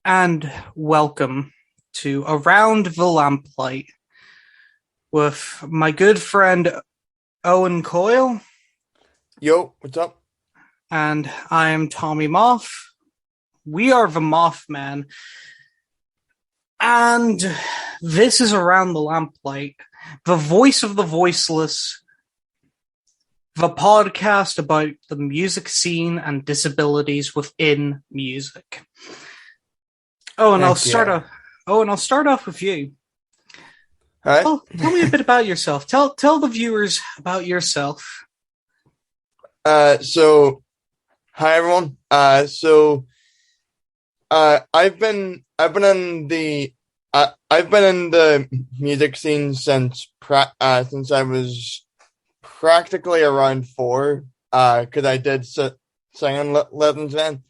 and welcome to Around the Lamplight with my good friend Owen Coyle, Yo, what's up? and I am Tommy Moth. We are the Mothman, and this is Around the Lamplight, the voice of the voiceless, the podcast about the music scene and disabilities within music. Oh, and I'll Heck start yeah. off. Oh, and I'll start off with you. Hi. Tell me a bit about yourself. Tell the viewers about yourself. So hi everyone. I've been in the music scene since I was practically around four. Because I did sing in lessons then.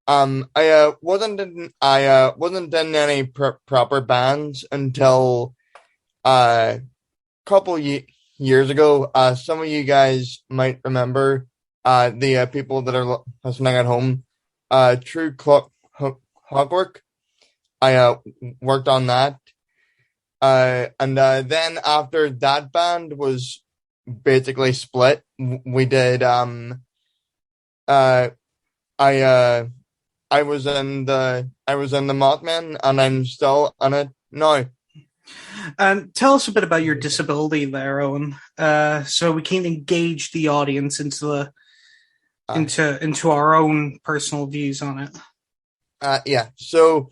I wasn't in any proper bands until couple years ago. Some of you guys might remember the people that are listening at home. True Clockwork. I worked on that. And then after that band was basically split, we did uh I I was in the Mothman, and I'm still in it now. And tell us a bit about your disability there, Owen, so we can engage the audience Uh, into our own personal views on it. yeah. So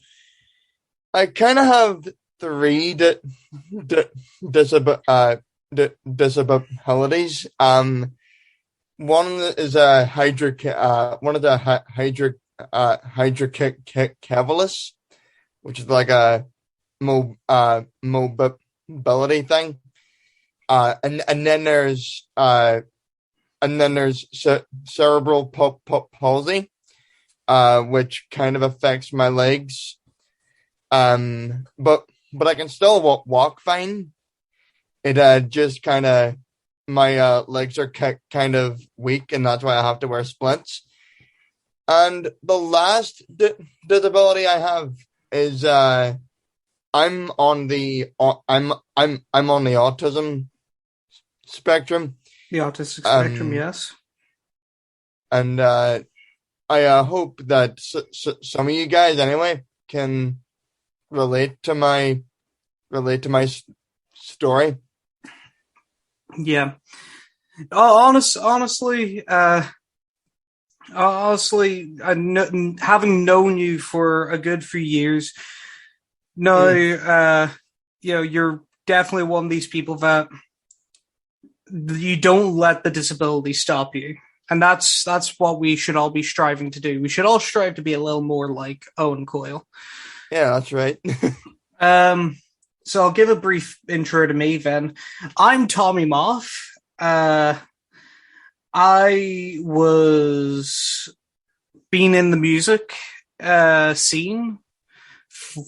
I kind of have three di- disab- disabilities. One is a one of the hydrocephalus, which is like a mobility thing. And then there's cerebral palsy, which kind of affects my legs. But I can still walk fine. It just kind of my legs are kind of weak, and that's why I have to wear splints. And the last disability I have is I'm on the I'm on the autism spectrum. The autistic spectrum, Um, yes. and I hope that some of you guys anyway can relate to my story. Yeah. Honestly, having known you for a good few years, no, Mm, you're definitely one of these people that you don't let the disability stop you. And that's what we should all be striving to do. We should all strive to be a little more like Owen Coyle. yeah, that's right. Um, so I'll give a brief intro to me then. I'm Tommy Moth. Uh, I was been in the music scene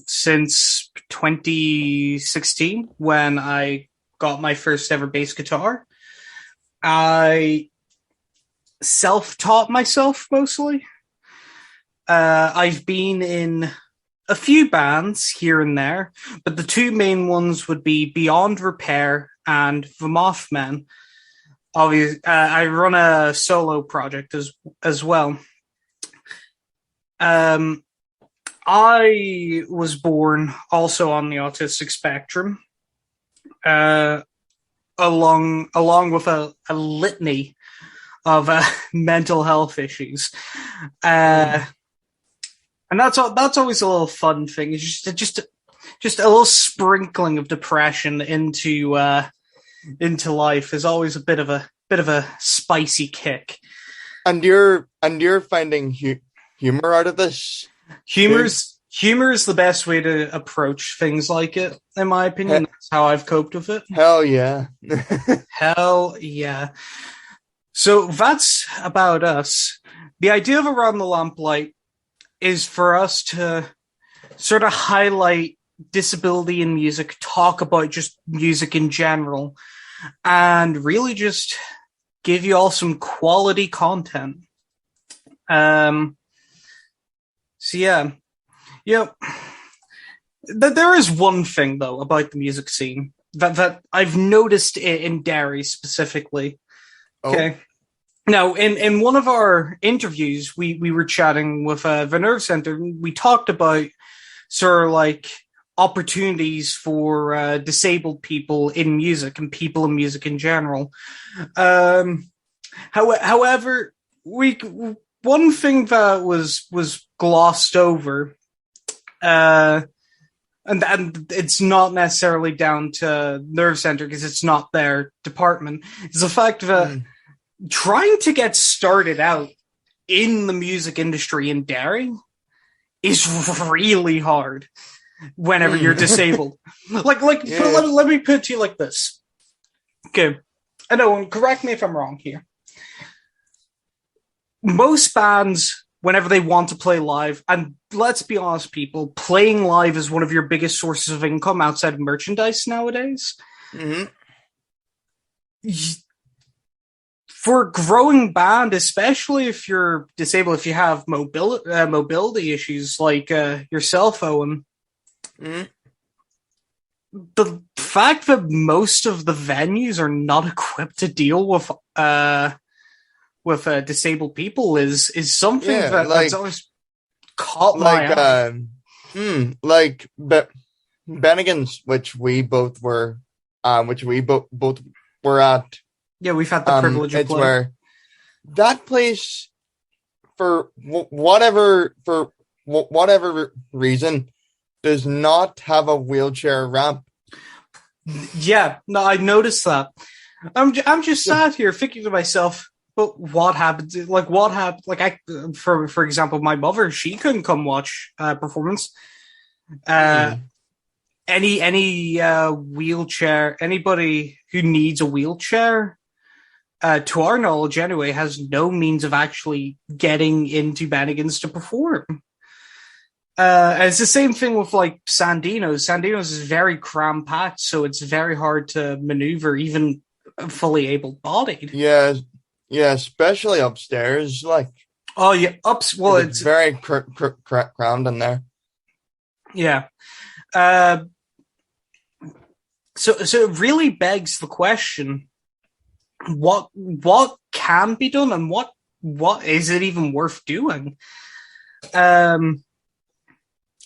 since 2016 when I got my first ever bass guitar. I self-taught myself mostly. I've been in a few bands here and there, but the two main ones would be Beyond Repair and The Mothman. Obviously, I run a solo project as well. Um, I was born also on the autistic spectrum, uh, along with a litany of mental health issues. Mm. Uh, and that's always a little fun thing. It's just a little sprinkling of depression into life is always a bit of a spicy kick. And you're finding humor out of this too. Humor is the best way to approach things like it, in my opinion. He- That's how I've coped with it. Hell yeah. Hell yeah. So that's about us. The idea of Around the Lamplight is for us to sort of highlight disability in music, talk about just music in general, and really just give you all some quality content. So yeah, Yep. There is one thing though about the music scene that I've noticed in Derry specifically. Oh, Okay. Now, in one of our interviews, we were chatting with the Nerve Center. We talked about sort of like opportunities for disabled people in music and people in music in general. Um, however, we one thing that was glossed over, uh, and it's not necessarily down to Nerve Center because it's not their department, is the fact that trying to get started out in the music industry in Derry is really hard whenever you're disabled. yeah. Let me put it to you like this. Okay. I know, and correct me if I'm wrong here. Most bands, whenever they want to play live, and let's be honest, people, playing live is one of your biggest sources of income outside of merchandise nowadays. Mm-hmm. For a growing band, especially if you're disabled, if you have mobility issues like yourself, Owen, Mm-hmm. the fact that most of the venues are not equipped to deal with disabled people is something that's always caught my eye. Like Bennigan's, which we both were, both were at. Yeah, we've had the privilege of it's playing. where that place, for whatever reason, does not have a wheelchair ramp. Yeah, no, I noticed that. I'm just sat here thinking to myself, but what happened? Like what happened? Like for example, my mother, she couldn't come watch performance. Any wheelchair, anybody who needs a wheelchair, to our knowledge anyway, has no means of actually getting into Bennigan's to perform. It's the same thing with like Sandino's. Sandino's is very cram packed, so it's very hard to maneuver, even fully able-bodied. Yeah, especially upstairs. Like, oh yeah, well, it's very crammed in there. Yeah. So it really begs the question: what can be done, and what is it even worth doing?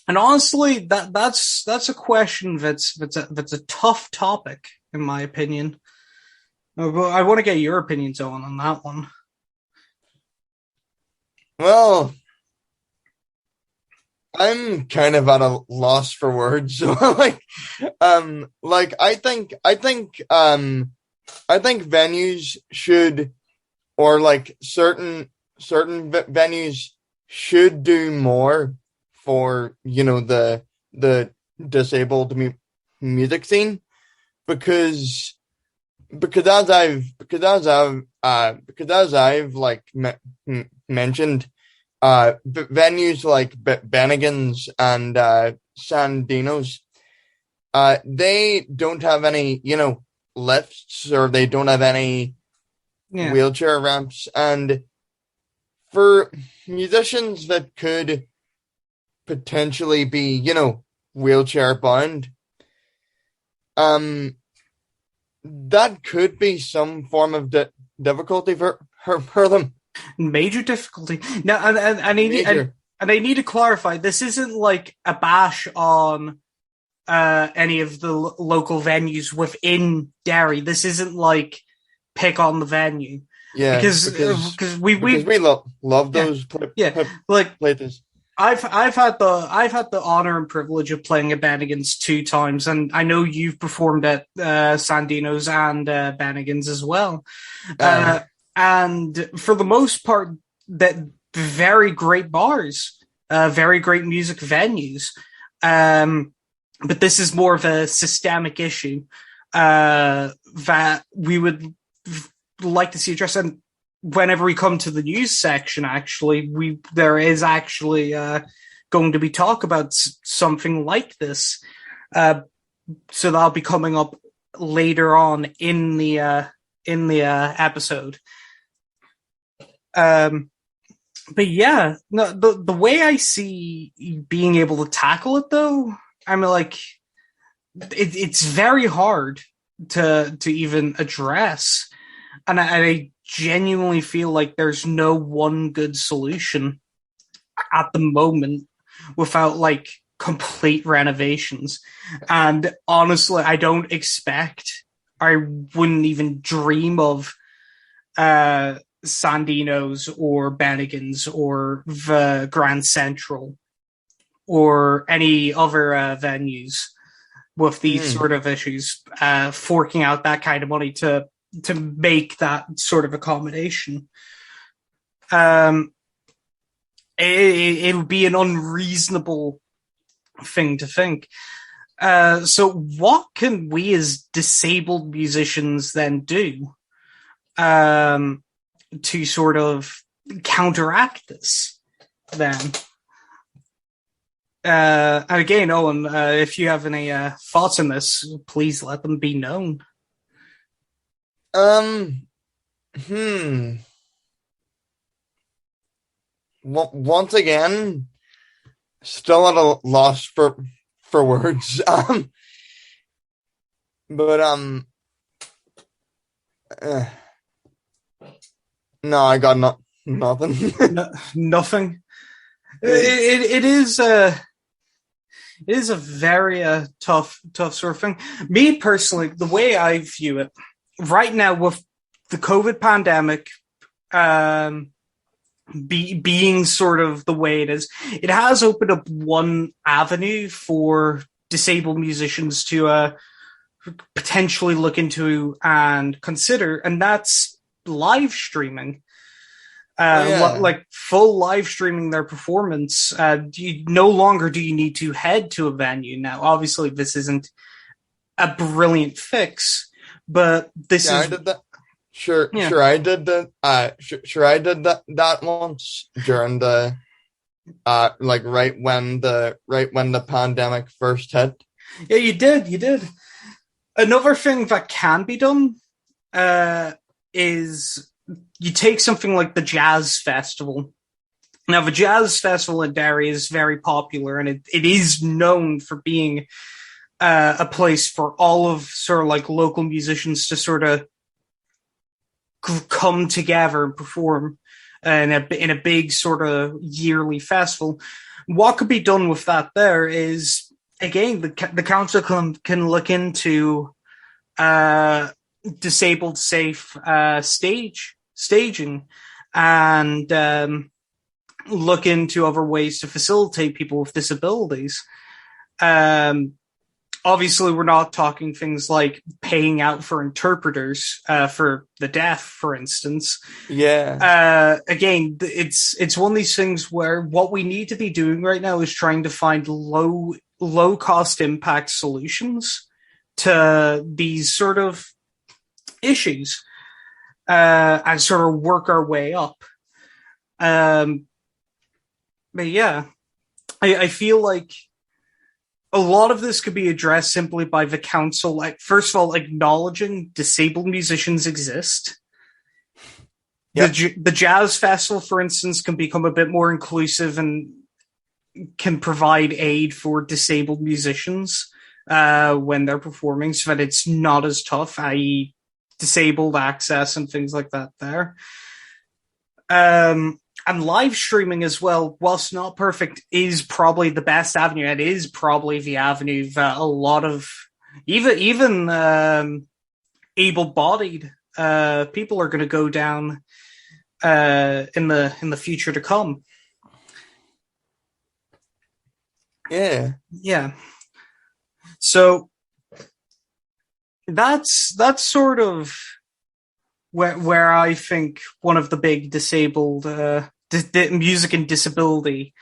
And honestly, that's a question that's a tough topic, in my opinion. I want to get your opinions on that one. Well, I'm kind of at a loss for words. So I think venues should, or like certain venues should do more for, the disabled music scene, because as I've like mentioned, venues like Bennigan's and Sandino's, they don't have any, lifts, or they don't have any wheelchair ramps, and for musicians that could potentially be, wheelchair bound, that could be some form of difficulty for them. Major difficulty. Now, and I need to clarify, this isn't like a bash on any of the local venues within Derry. This isn't like pick on the venue. Yeah, because we love those places. I've had the honor and privilege of playing at Bennigan's 2 times, and I know you've performed at Sandino's and Bennigan's as well. And for the most part, that very great bars, very great music venues. But this is more of a systemic issue that we would like to see addressed. And whenever we come to the news section, actually, there is actually going to be talk about something like this. So that'll be coming up later on in the episode. But yeah, no, the way I see being able to tackle it though, I mean, like it's very hard to even address, and I genuinely feel like there's no one good solution at the moment without like complete renovations. And honestly, I don't expect, I wouldn't even dream of Sandino's or Bennigan's or the Grand Central or any other venues with these Mm. sort of issues, forking out that kind of money to make that sort of accommodation. Um, it would be an unreasonable thing to think. So, what can we as disabled musicians then do to sort of counteract this? Then, and again, Owen, if you have any thoughts on this, please let them be known. Um, hmm. Once again, still at a loss for words. But uh, no, I got nothing. No, nothing. Yeah. It is a very tough sort of thing. Me personally, the way I view it right now with the COVID pandemic, um, being sort of the way it is, it has opened up one avenue for disabled musicians to potentially look into and consider, and that's live streaming. Oh yeah, Like full live streaming their performance. No longer do you need to head to a venue now. Obviously, this isn't a brilliant fix, but this yeah. I is did that. Sure, yeah, sure. I did that. Sure. I did that once during the like right when the pandemic first hit. yeah. You did. Another thing that can be done is you take something like the Jazz Festival. Now, the Jazz Festival in Derry is very popular, and it is known for being a place for all of sort of like local musicians to sort of come together and perform in a big sort of yearly festival. What could be done with that there is, again, the council can look into uh, disabled safe staging and look into other ways to facilitate people with disabilities. Um, Obviously, we're not talking things like paying out for interpreters for the deaf, for instance. Yeah, Again, it's one of these things where what we need to be doing right now is trying to find low cost impact solutions to these sort of issues and sort of work our way up. Um, but yeah, I feel like a lot of this could be addressed simply by the council, like first of all, acknowledging disabled musicians exist. yep, The jazz festival, for instance, can become a bit more inclusive and can provide aid for disabled musicians when they're performing, so that it's not as tough, i.e., disabled access and things like that. There, and live streaming as well, whilst not perfect, is probably the best avenue. It is probably the avenue that a lot of even able-bodied people are going to go down in the future to come. yeah. Yeah. So that's sort of where I think one of the big disabled music and disability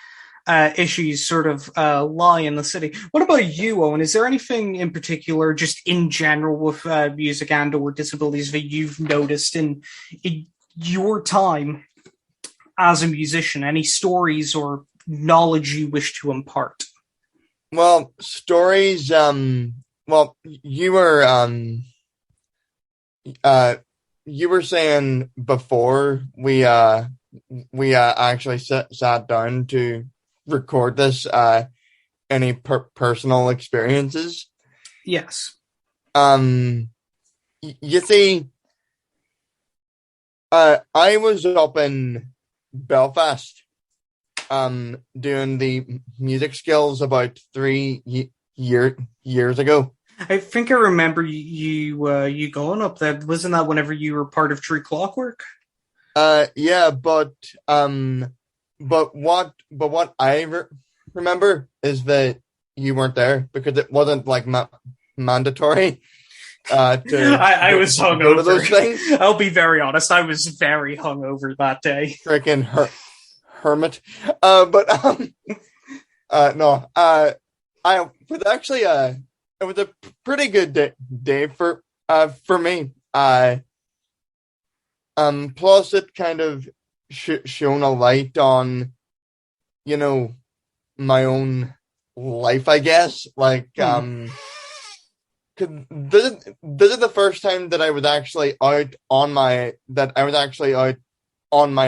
issues sort of lie in the city. What about you, Owen? Is there anything in particular, just in general, with music and or disabilities that you've noticed in your time as a musician? Any stories or knowledge you wish to impart? Well, stories. Well, uh, you were saying before we actually sat down to record this. Any personal experiences? Yes. You see, I was up in Belfast, doing the music skills about 3 years ago. I think I remember you going up there. Wasn't that whenever you were part of True Clockwork? Yeah, but what I remember is that you weren't there because it wasn't like mandatory to I was go to those hungover. things. I'll be very honest. I was very hungover that day. Freaking hermit. But no. I was actually it was a pretty good day for me. Plus it kind of shone a light on, you know, my own life, I guess. Like, 'cause this is the first time that I was actually out on my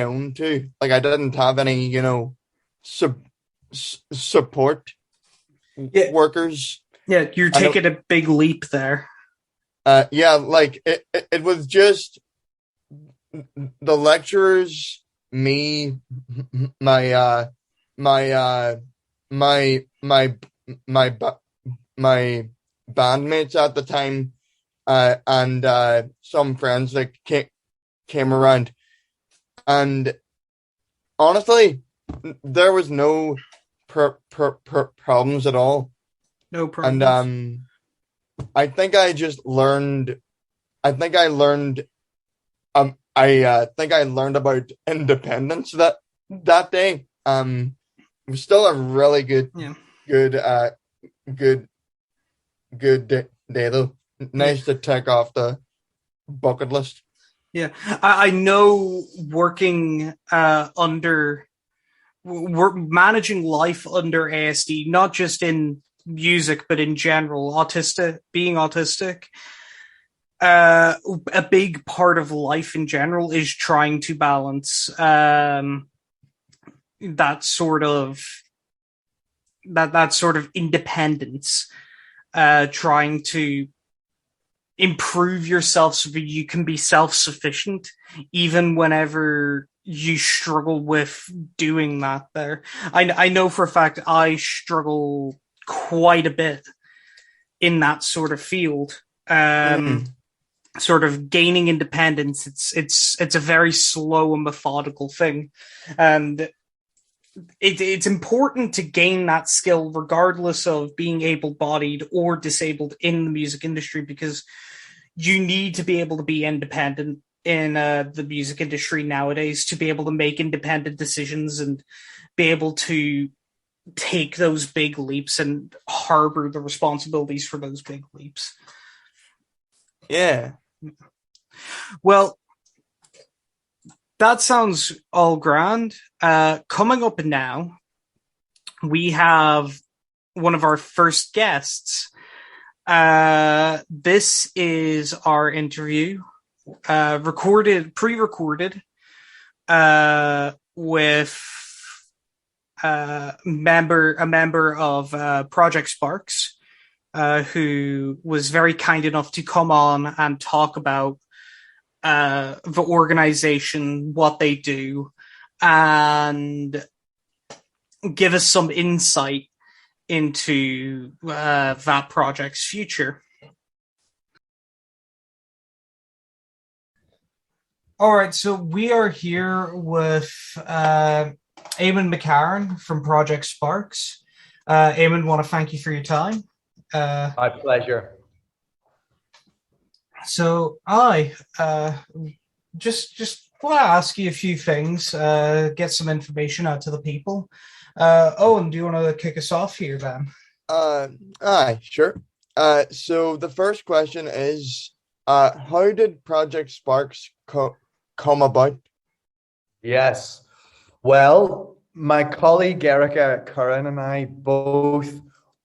own too. Like, I didn't have any, support Yeah, workers. yeah, you're I don't. taking a big leap there. Yeah, like it was just the lecturers, me, my my my my my bandmates at the time, and some friends that came around, and honestly, there was no problems at all. No And problems. I think I just learned. I think I learned. I think I learned about independence that day. It was still a really Yeah, good, good, good day though. yeah, Nice to take off the bucket list. yeah. I know working under we're managing life under ASD, not just in music but in general. Being autistic, a big part of life in general is trying to balance that sort of that sort of independence, trying to improve yourself so that you can be self-sufficient even whenever you struggle with doing that there. I know for a fact I struggle quite a bit in that sort of field. Mm. Sort of gaining independence, it's a very slow and methodical thing, and it's important to gain that skill regardless of being able-bodied or disabled in the music industry, because you need to be able to be independent in the music industry nowadays to be able to make independent decisions and be able to take those big leaps and harbor the responsibilities for those big leaps. Yeah. Well, that sounds all grand. Coming up now, we have one of our first guests. This is our interview, pre-recorded, with a member of Project Sparks, who was very kind enough to come on and talk about the organization, what they do, and give us some insight into that project's future. All right, so we are here with Eamon McCarran from Project Sparks. Eamon, want to thank you for your time. My pleasure. So I just want to ask you a few things, get some information out to the people. Owen, do you want to kick us off here, then? Aye, sure. So the first question is, how did Project Sparks come about? Yes. Well, my colleague Erica Curran and I both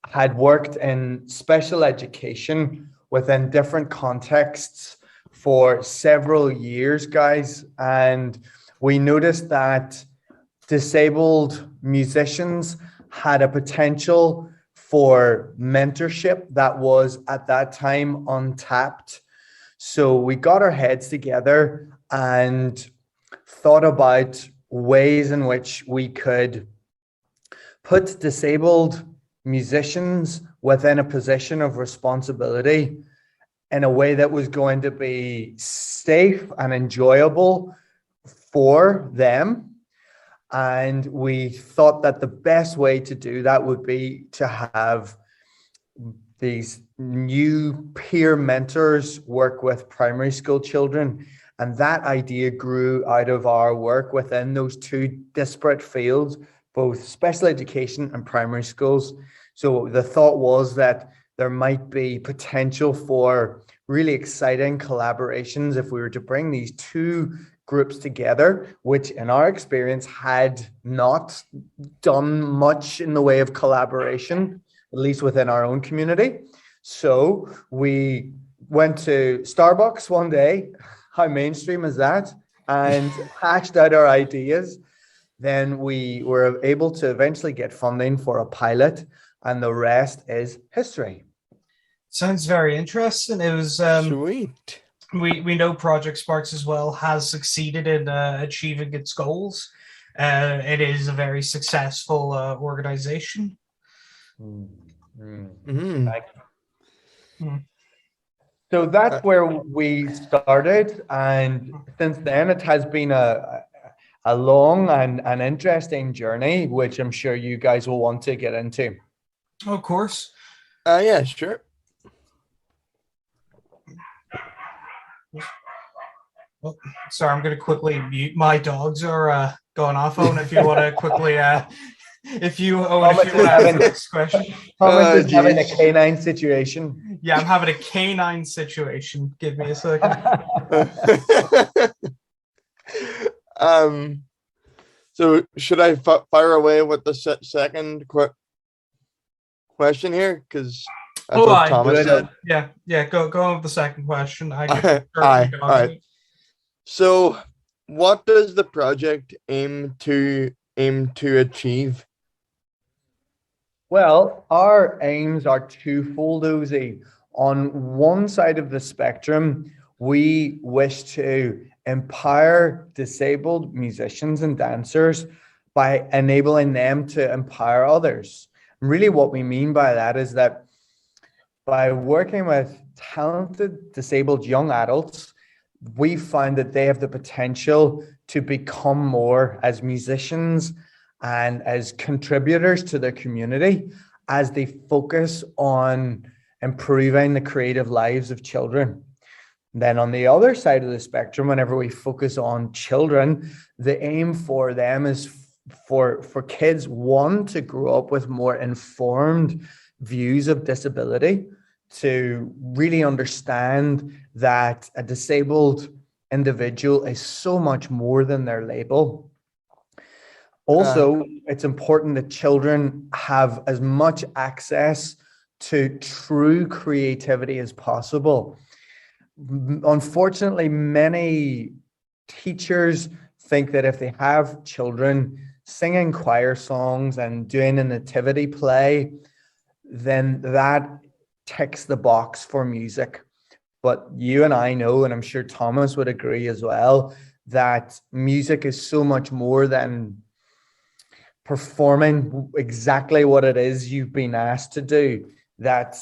had worked in special education within different contexts for several years, guys. And we noticed that disabled musicians had a potential for mentorship that was at that time untapped. So we got our heads together and thought about ways in which we could put disabled musicians within a position of responsibility in a way that was going to be safe and enjoyable for them. And we thought that the best way to do that would be to have these new peer mentors work with primary school children. And that idea grew out of our work within those two disparate fields, both special education and primary schools. So the thought was that there might be potential for really exciting collaborations if we were to bring these two groups together, which in our experience had not done much in the way of collaboration, at least within our own community. So we went to Starbucks one day, how mainstream is that, and hashed out our ideas. Then we were able to eventually get funding for a pilot, and the rest is history. Sounds very interesting. It was Sweet. We know Project Sparks as well has succeeded in achieving its goals. It is a very successful organization. Mm-hmm. So that's where we started, and since then it has been a long and interesting journey, which I'm sure you guys will want to get into. Of course. Yeah, sure. Oh, sorry, I'm going to quickly mute. My dogs are going off. Owen, if you want to quickly, if you want to ask the next question. Thomas is having a canine situation. Yeah, I'm having a canine situation. Give me a second. So should I fire away with the second question here? Because that's what Thomas said. Yeah. Go on with the second question. All right. So, what does the project aim to achieve? Well, our aims are twofold, Ozzy. On one side of the spectrum, we wish to empower disabled musicians and dancers by enabling them to empower others. And really what we mean by that is that by working with talented disabled young adults, we find that they have the potential to become more as musicians and as contributors to their community as they focus on improving the creative lives of children. Then on the other side of the spectrum, whenever we focus on children, the aim for them is for kids, one, to grow up with more informed views of disability, to really understand that a disabled individual is so much more than their label. Also, it's important that children have as much access to true creativity as possible. Unfortunately, many teachers think that if they have children singing choir songs and doing a nativity play, then that ticks the box for music. But you and I know, and I'm sure Thomas would agree as well, that music is so much more than performing exactly what it is you've been asked to do. That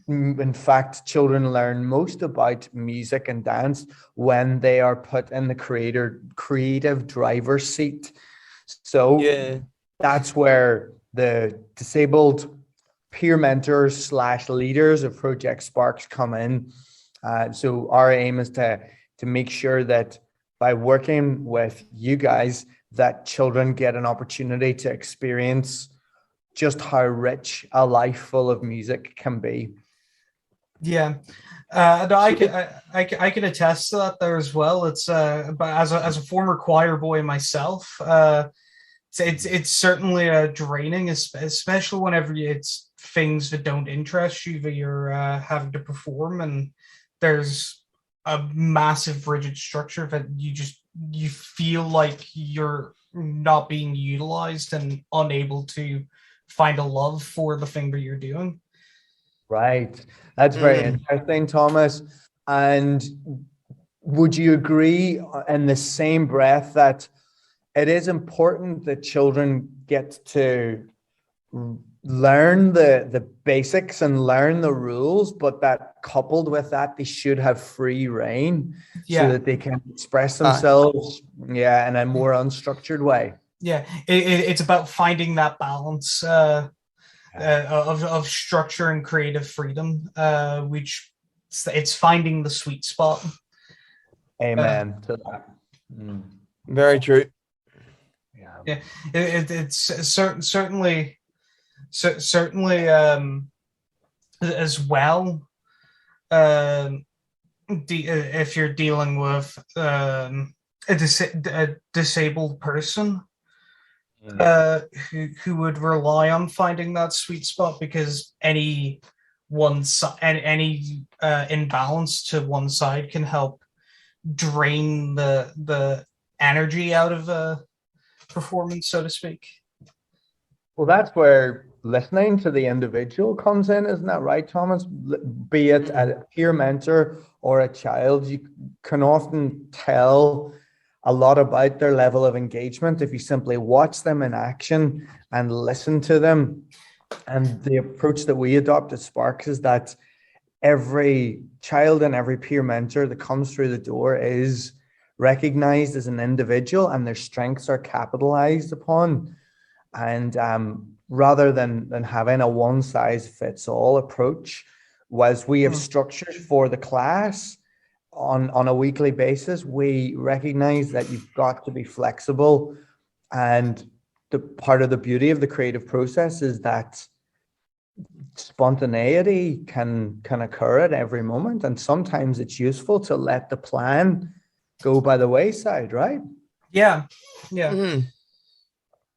in fact, children learn most about music and dance when they are put in the creative driver's seat. So that's where the disabled peer mentors / leaders of Project Sparks come in. So our aim is to make sure that by working with you guys, that children get an opportunity to experience just how rich a life full of music can be. Yeah, I can attest to that there as well. It's but as a former choir boy myself, it's certainly draining, especially whenever it's things that don't interest you that you're having to perform, and there's a massive rigid structure that you feel like you're not being utilized and unable to find a love for the thing that you're doing. Right. That's very interesting, Thomas. And would you agree in the same breath that it is important that children get to learn the basics and learn the rules, but that coupled with that, they should have free reign so Yeah. that they can express themselves, in a more unstructured way? Yeah, it's about finding that balance of structure and creative freedom, which it's finding the sweet spot. Amen to that. Very true. Yeah, it's certainly as well. If you're dealing with a disabled person, who would rely on finding that sweet spot, because any imbalance to one side can help drain the energy out of a performance, so to speak. Well, that's where listening to the individual comes in, isn't that right, Thomas? Be it a peer mentor or a child, you can often tell a lot about their level of engagement if you simply watch them in action and listen to them. And the approach that we adopt at Sparks is that every child and every peer mentor that comes through the door is recognized as an individual, and their strengths are capitalized upon. And rather than having a one size fits all approach, was we have structures for the class on a weekly basis. We recognize that you've got to be flexible, and the part of the beauty of the creative process is that spontaneity can occur at every moment, and sometimes it's useful to let the plan go by the wayside, right? Yeah.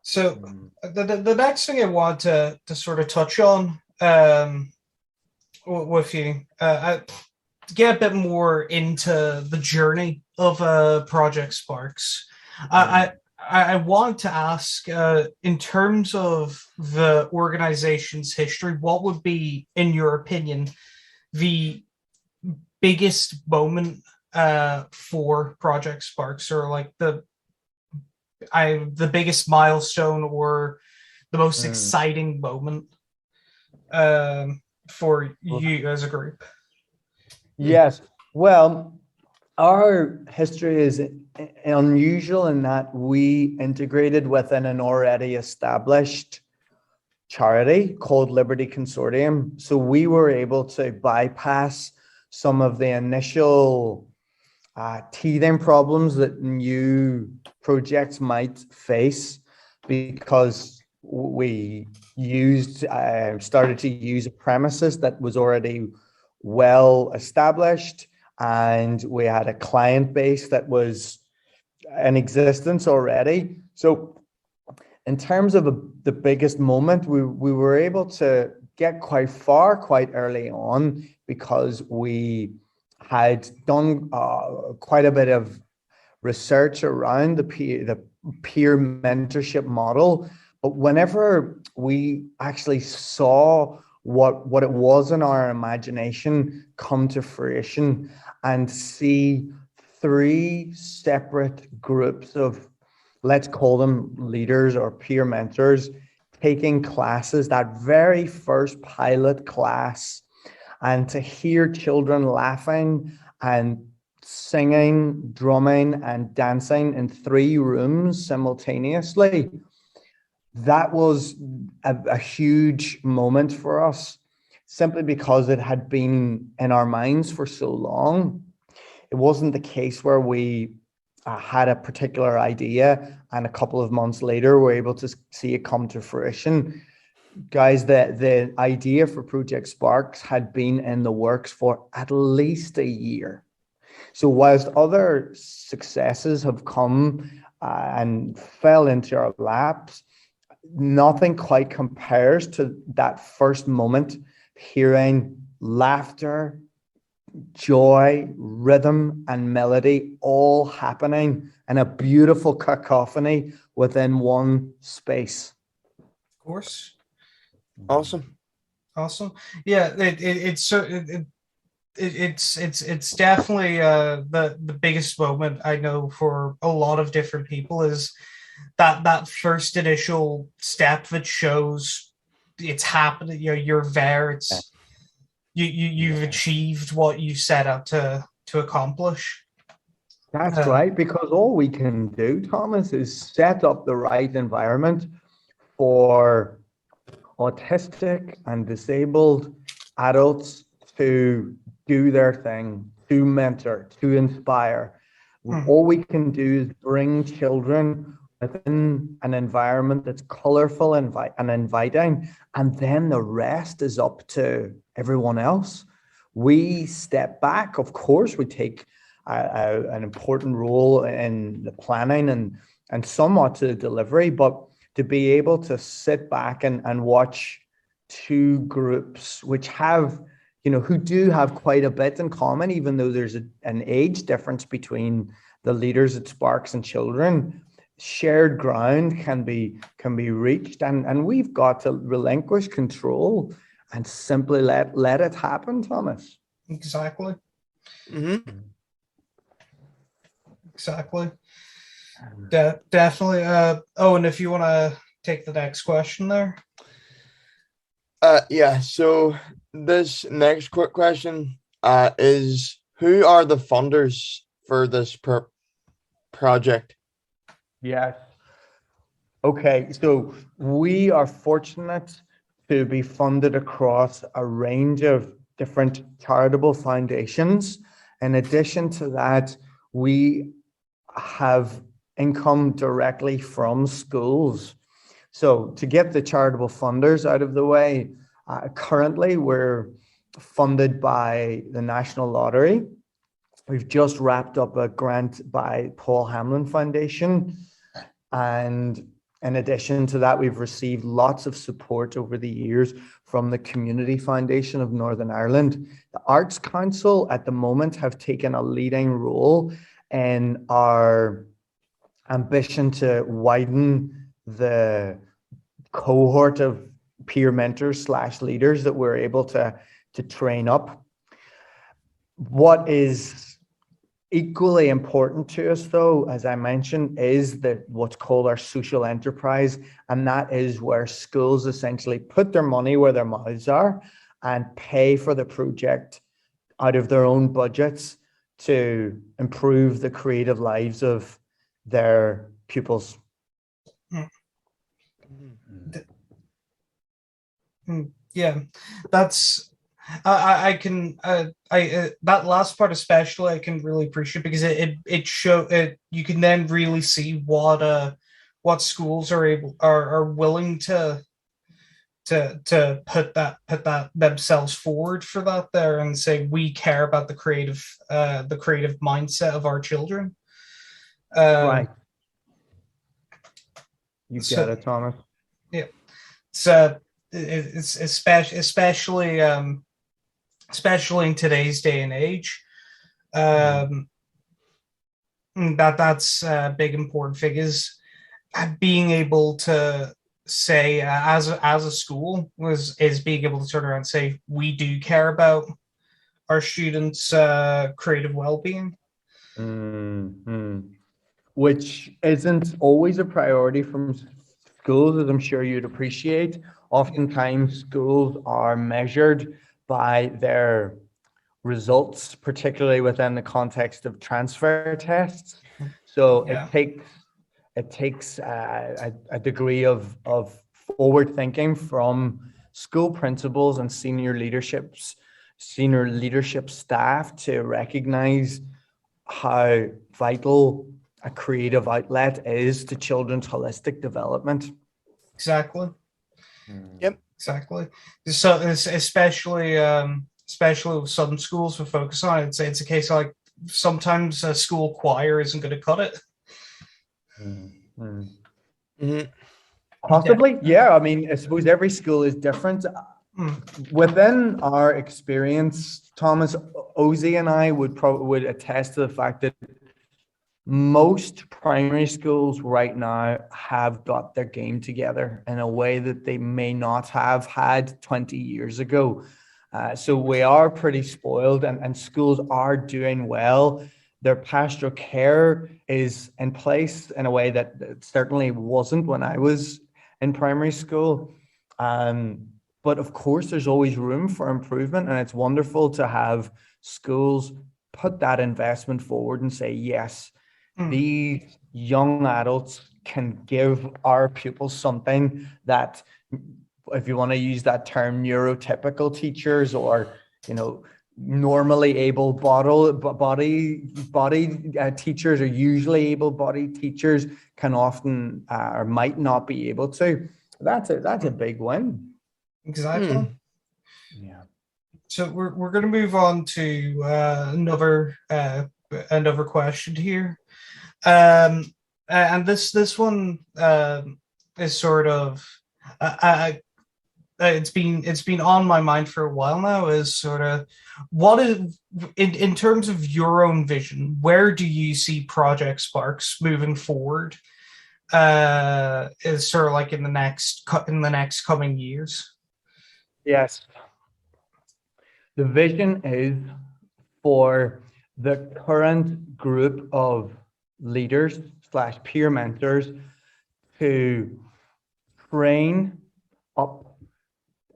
So the next thing I want to sort of touch on with you, to get a bit more into the journey of Project Sparks. I want to ask, in terms of the organization's history, what would be, in your opinion, the biggest moment for Project Sparks, or like the biggest milestone or the most exciting moment for you as a group? Yes. Well, our history is unusual in that we integrated within an already established charity called Liberty Consortium. So we were able to bypass some of the initial teething problems that new projects might face, because we started to use a premises that was already well established, and we had a client base that was in existence already. So in terms of the biggest moment, we were able to get quite far quite early on, because we had done quite a bit of research around the peer mentorship model. But whenever we actually saw what it was in our imagination come to fruition, and see three separate groups of, let's call them leaders or peer mentors, taking classes, that very first pilot class, and to hear children laughing and singing, drumming, and dancing in 3 rooms simultaneously, that was a huge moment for us, simply because it had been in our minds for so long. It wasn't the case where we had a particular idea and a couple of months later we're able to see it come to fruition. Guys, the idea for Project Sparks had been in the works for at least a year. So whilst other successes have come and fell into our laps, nothing quite compares to that first moment, hearing laughter, joy, rhythm, and melody all happening in a beautiful cacophony within one space. Of course. Awesome. Awesome. Yeah, it's definitely the biggest moment I know for a lot of different people is that first initial step that shows it's happening. You're there. It's you've achieved what you set out to accomplish. That's right, because all we can do, Thomas, is set up the right environment for autistic and disabled adults to do their thing, to mentor, to inspire. All we can do is bring children within an environment that's colorful and inviting, and then the rest is up to everyone else. We step back, of course, we take an important role in the planning and somewhat to the delivery, but to be able to sit back and watch two groups which have, who do have quite a bit in common, even though there's an age difference between the leaders at Sparks and children. Shared ground can be reached, and we've got to relinquish control and simply let it happen, Thomas. Exactly. Mm-hmm. Exactly. Definitely. And if you want to take the next question there. Yeah. So this next quick question is, who are the funders for this project? Yes. Okay. So we are fortunate to be funded across a range of different charitable foundations. In addition to that, we have income directly from schools. So to get the charitable funders out of the way, currently we're funded by the National Lottery. We've just wrapped up a grant by Paul Hamlin Foundation. And in addition to that, we've received lots of support over the years from the Community Foundation of Northern Ireland. The Arts Council at the moment have taken a leading role in our ambition to widen the cohort of peer mentors / leaders that we're able to train up. What is equally important to us, though, as I mentioned, is what's called our social enterprise, and that is where schools essentially put their money where their mouths are and pay for the project out of their own budgets to improve the creative lives of their pupils. Yeah, that's I can that last part especially I can really appreciate, because it show it you can then really see what schools are willing to put that themselves forward for that there, and say we care about the creative mindset of our children. Right. You get it, Thomas. Yeah. It's especially in today's day and age. That's big important figures. Being able to say as a school is being able to turn around and say we do care about our students' creative well-being. Which isn't always a priority from schools, as I'm sure you'd appreciate. Oftentimes, schools are measured by their results, particularly within the context of transfer tests. So it takes a degree of forward thinking from school principals and senior leadership staff to recognize how vital a creative outlet is to children's holistic development. Exactly. Yep. Exactly. So especially with some schools we focus on, it's a case of, like, sometimes a school choir isn't going to cut it. Possibly, yeah. I mean, I suppose every school is different. Within our experience, Thomas, Ozzy and I would attest to the fact that most primary schools right now have got their game together in a way that they may not have had 20 years ago. So we are pretty spoiled, and schools are doing well. Their pastoral care is in place in a way that it certainly wasn't when I was in primary school. But of course, there's always room for improvement, and it's wonderful to have schools put that investment forward and say, yes, these young adults can give our pupils something that, if you want to use that term, neurotypical teachers, or normally able-bodied teachers, or usually able-bodied teachers can often or might not be able to. That's a big win. Exactly. Yeah. So we're going to move on to another question here. And this one is sort of it's been on my mind for a while now. Is sort of, what is, in terms of your own vision, where do you see Project Sparks moving forward? Is sort of like in the next coming years. Yes. The vision is for the current group of leaders / peer mentors to train up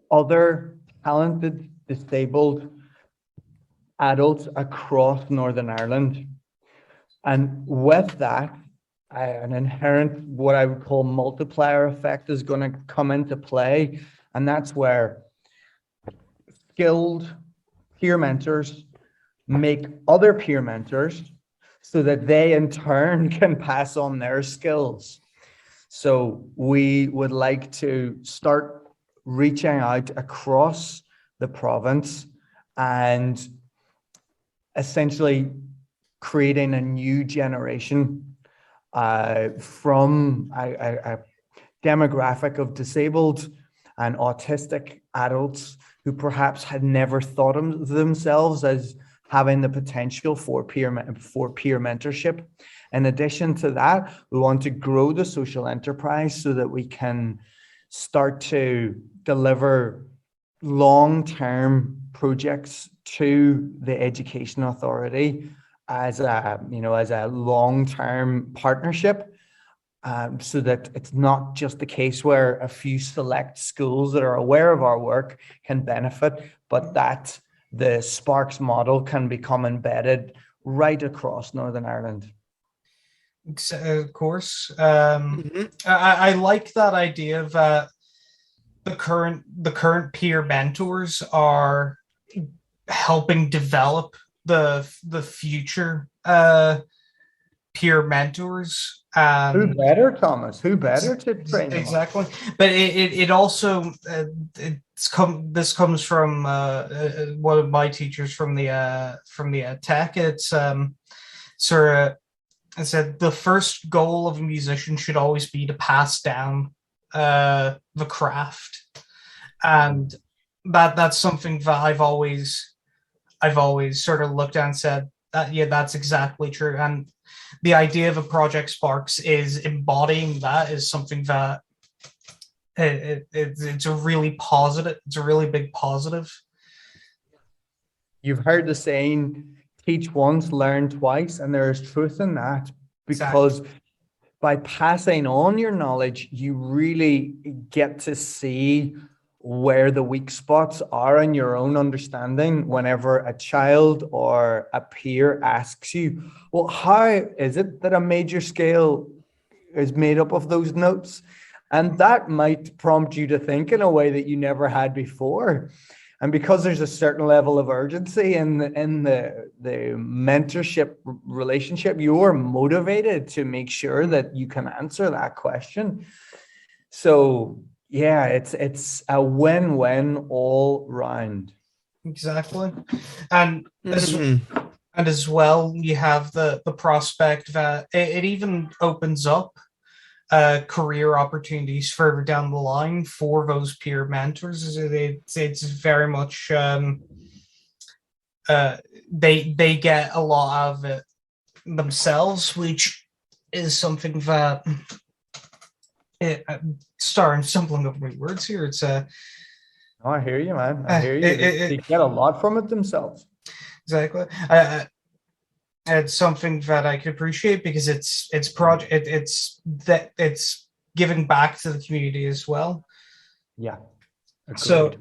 other talented disabled adults across Northern Ireland. And with that, an inherent, what I would call, multiplier effect is going to come into play. And that's where skilled peer mentors make other peer mentors, so that they in turn can pass on their skills. So we would like to start reaching out across the province and essentially creating a new generation from a demographic of disabled and autistic adults who perhaps had never thought of themselves as having the potential for peer mentorship. In addition to that, we want to grow the social enterprise so that we can start to deliver long-term projects to the Education Authority as a long-term partnership, so that it's not just the case where a few select schools that are aware of our work can benefit, but that the Sparks model can become embedded right across Northern Ireland. Of course. I like that idea that the current peer mentors are helping develop the future peer mentors. Who better, Thomas? Who better to train them? Exactly. But it also this comes from one of my teachers from the tech. It's sort of, I said, the first goal of a musician should always be to pass down the craft, and that's something that I've always sort of looked at and said that, yeah, that's exactly true. And the idea of a Project Sparks is embodying that, is something that it's a really positive, it's a really big positive. You've heard the saying, teach once, learn twice, and there is truth in that, because by passing on your knowledge, you really get to see where the weak spots are in your own understanding. Whenever a child or a peer asks you, well, how is it that a major scale is made up of those notes? And that might prompt you to think in a way that you never had before. And because there's a certain level of urgency in the mentorship relationship, you're motivated to make sure that you can answer that question. So yeah, it's a win-win all round. Exactly. And as well, you have the prospect that it even opens up career opportunities further down the line for those peer mentors. It's very much they get a lot out of it themselves, which is something that starting stumbling over my words here. It's Oh, I hear you, man. I hear you. They get a lot from it themselves. Exactly. It's something that I could appreciate because it's giving back to the community as well. Yeah. Agreed. So,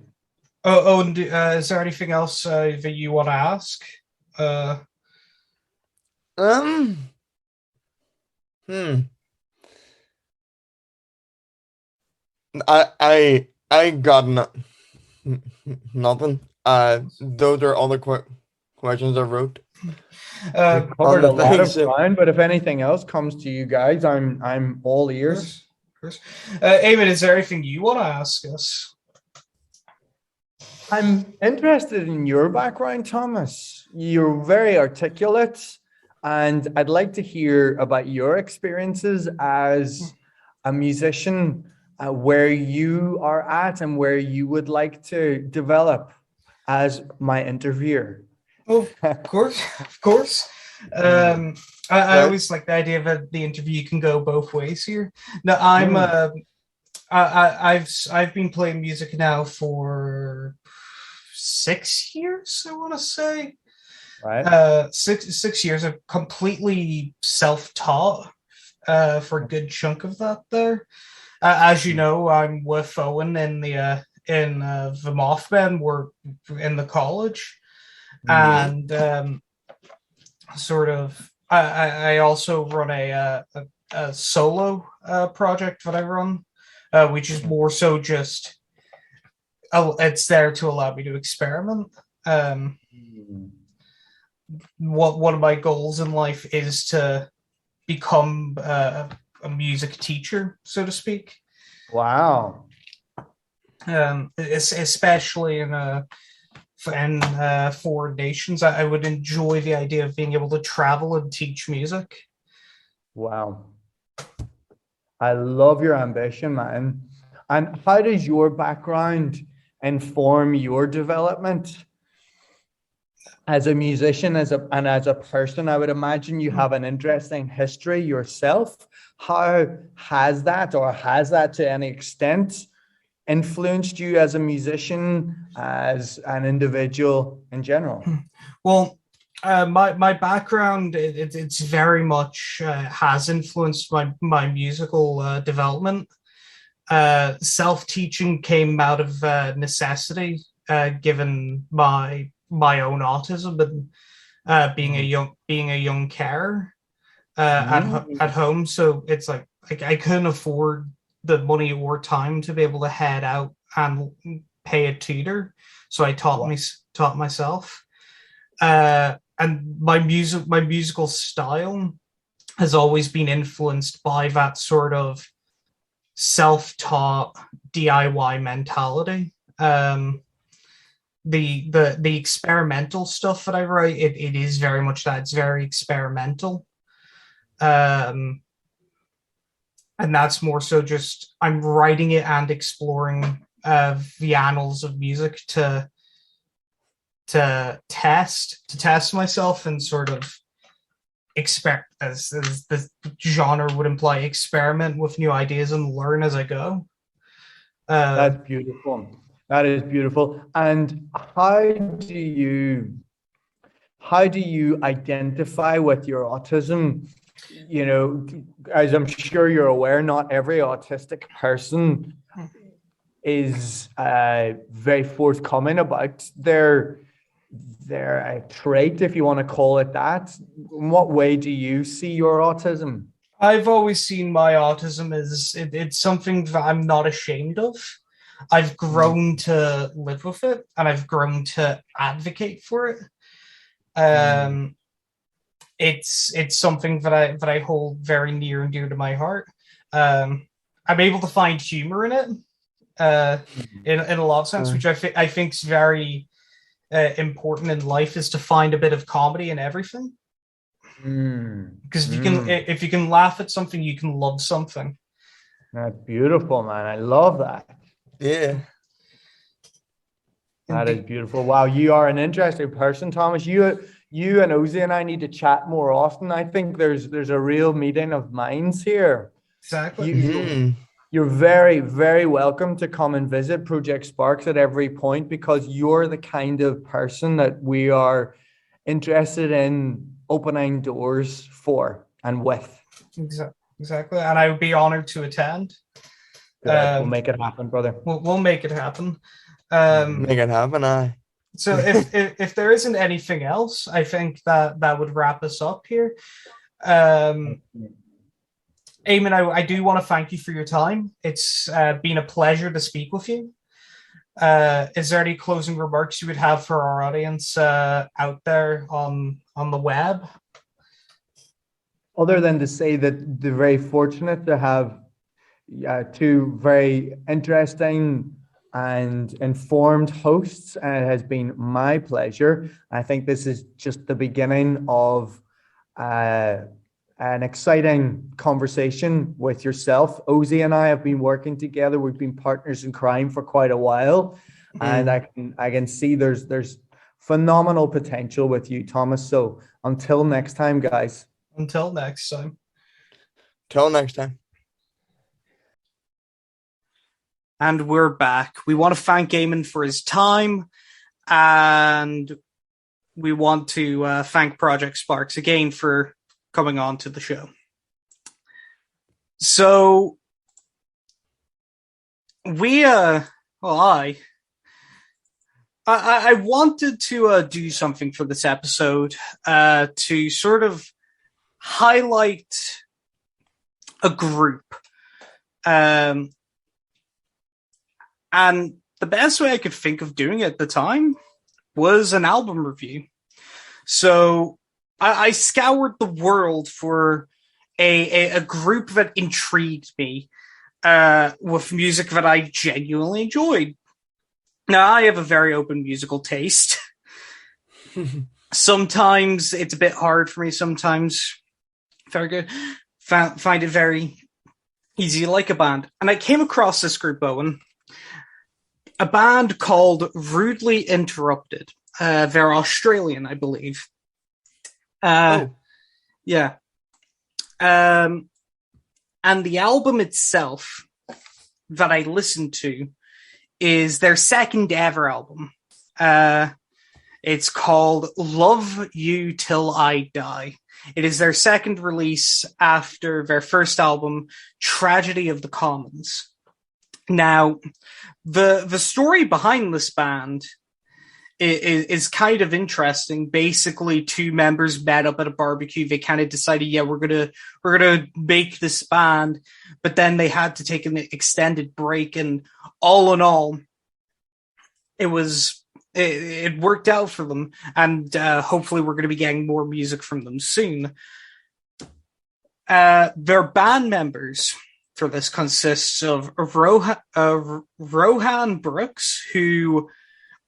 and is there anything else that you want to ask? I got nothing. Those are all the questions I wrote. We've covered a lot of ground, but if anything else comes to you guys, I'm all ears. Eamon, is there anything you want to ask us? I'm interested in your background, Thomas. You're very articulate, and I'd like to hear about your experiences as a musician, where you are at and where you would like to develop as my interviewer. Oh, of course. I always like the idea that the interview can go both ways here. Now, I've been playing music now for 6 years, I want to say. Right. 6 years of completely self-taught for a good chunk of that there. As you know, I'm with Owen in the Mothman. We're in the college. And sort of, I also run a solo project that I run, which is more so just, it's there to allow me to experiment. One of my goals in life is to become a music teacher, so to speak. Wow. Especially in foreign nations. I would enjoy the idea of being able to travel and teach music. Wow. I love your ambition, man. And how does your background inform your development as a musician, as a person? I would imagine you have an interesting history yourself. How has that to any extent influenced you as a musician, as an individual in general? Well, my background, it's very much has influenced my musical development. Self-teaching came out of necessity, given my own autism and being a young carer at home. So it's like I couldn't afford the money or time to be able to head out and pay a tutor, so I taught myself. And my musical style has always been influenced by that sort of self-taught DIY mentality. The experimental stuff that I write, it is very much that. It's very experimental. And that's more so just I'm writing it and exploring the annals of music to test myself and sort of as the genre would imply, experiment with new ideas and learn as I go. That's beautiful. That is beautiful. And how do you identify with your autism? You know, as I'm sure you're aware, not every autistic person is very forthcoming about their trait, if you want to call it that. In what way do you see your autism? I've always seen my autism as it's something that I'm not ashamed of. I've grown to live with it, and I've grown to advocate for it. It's something that I hold very near and dear to my heart. I'm able to find humor in it, in a lot of sense, which I think is very important in life, is to find a bit of comedy in everything. Because if you can laugh at something, you can love something. That's beautiful, man. I love that. Yeah. That is Indeed. beautiful. Wow, you are an interesting person, Thomas. You and Ozzy and I need to chat more often. I think there's a real meeting of minds here. Exactly. You you're very, very welcome to come and visit Project Sparks at every point, because you're the kind of person that we are interested in opening doors for and with. Exactly. And I would be honored to attend. Good. We'll make it happen, brother. We'll make it happen. Um, Make it happen, I. so if there isn't anything else, I think that would wrap us up here. Eamon, I do want to thank you for your time. It's been a pleasure to speak with you. Is there any closing remarks you would have for our audience out there on the web? Other than to say that they're very fortunate to have two very interesting and informed hosts, and it has been my pleasure. I think this is just the beginning of an exciting conversation with yourself. Ozzy and I have been working together. We've been partners in crime for quite a while, and I can see there's phenomenal potential with you, Thomas. So until next time, guys. Until next time. Till next time. And we're back. We want to thank Eamon for his time, and we want to thank Project Sparks again for coming on to the show. So we I wanted to do something for this episode to sort of highlight a group. And the best way I could think of doing it at the time was an album review. So I scoured the world for a group that intrigued me with music that I genuinely enjoyed. Now, I have a very open musical taste. Sometimes it's a bit hard for me. Sometimes very good. Find it very easy to like a band. And I came across this group, Owen. A band called Rudely Interrupted. They're Australian, I believe. Yeah. And the album itself that I listened to is their second ever album. It's called Love You Till I Die. It is their second release after their first album, Tragedy of the Commons. Now, the story behind this band is kind of interesting. Basically, two members met up at a barbecue. They kind of decided, yeah, we're gonna make this band, but then they had to take an extended break. And all in all, it worked out for them. And hopefully, we're going to be getting more music from them soon. Their band members for this consists of Rohan Brooks, who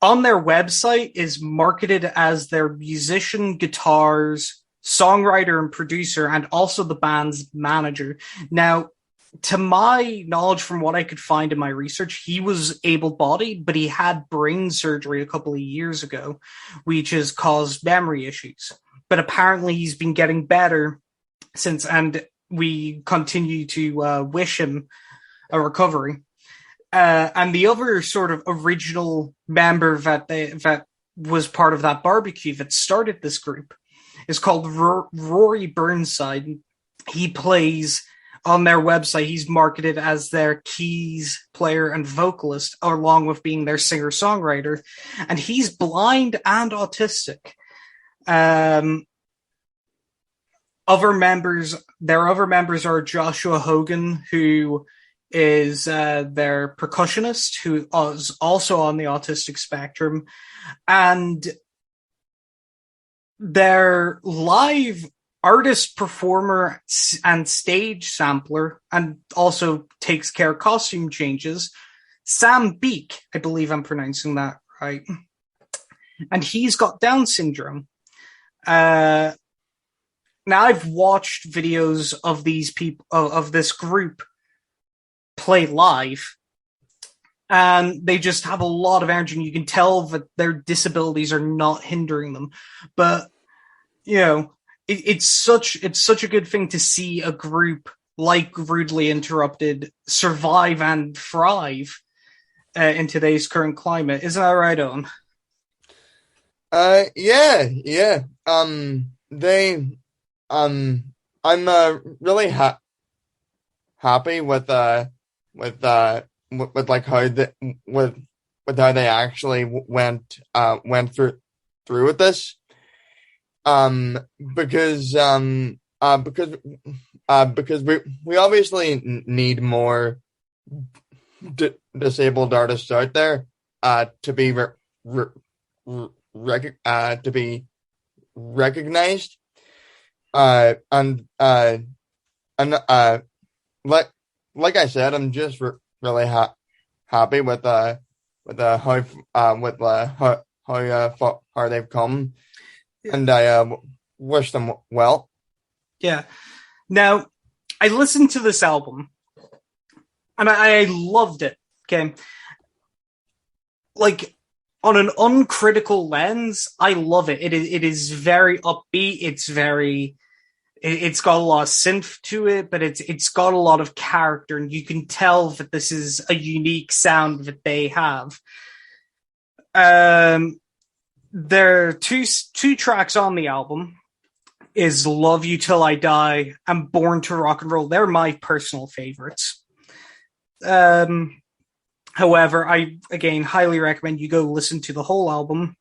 on their website is marketed as their musician, guitars, songwriter, and producer, and also the band's manager. Now, to my knowledge, from what I could find in my research, he was able-bodied, but he had brain surgery a couple of years ago, which has caused memory issues. But apparently he's been getting better since, and we continue to wish him a recovery. And the other sort of original member that was part of that barbecue that started this group is called Rory Burnside. He plays on their website. He's marketed as their keys player and vocalist, along with being their singer-songwriter. And he's blind and autistic. Their other members are Joshua Hogan, who is their percussionist, who is also on the autistic spectrum, and their live artist, performer, and stage sampler, and also takes care of costume changes, Sam Beek, I believe I'm pronouncing that right, and he's got Down syndrome. Now, I've watched videos of these people, of this group, play live. And they just have a lot of energy, and you can tell that their disabilities are not hindering them. But, it's such a good thing to see a group like Rudely Interrupted survive and thrive in today's current climate. Isn't that right, Owen? Yeah. I'm really happy with like how with how they actually went through with this. Because we obviously need more disabled artists out there to be to be recognized, and like I said, I'm just really happy with how far they've come, and I wish them well. Yeah. Now, I listened to this album, and I loved it. Okay, like, on an uncritical lens, I love it. It is very upbeat. It's got a lot of synth to it, but it's got a lot of character, and you can tell that this is a unique sound that they have. There are two tracks on the album is Love You Till I Die and Born to Rock and Roll. They're my personal favorites. However, I, again, highly recommend you go listen to the whole album,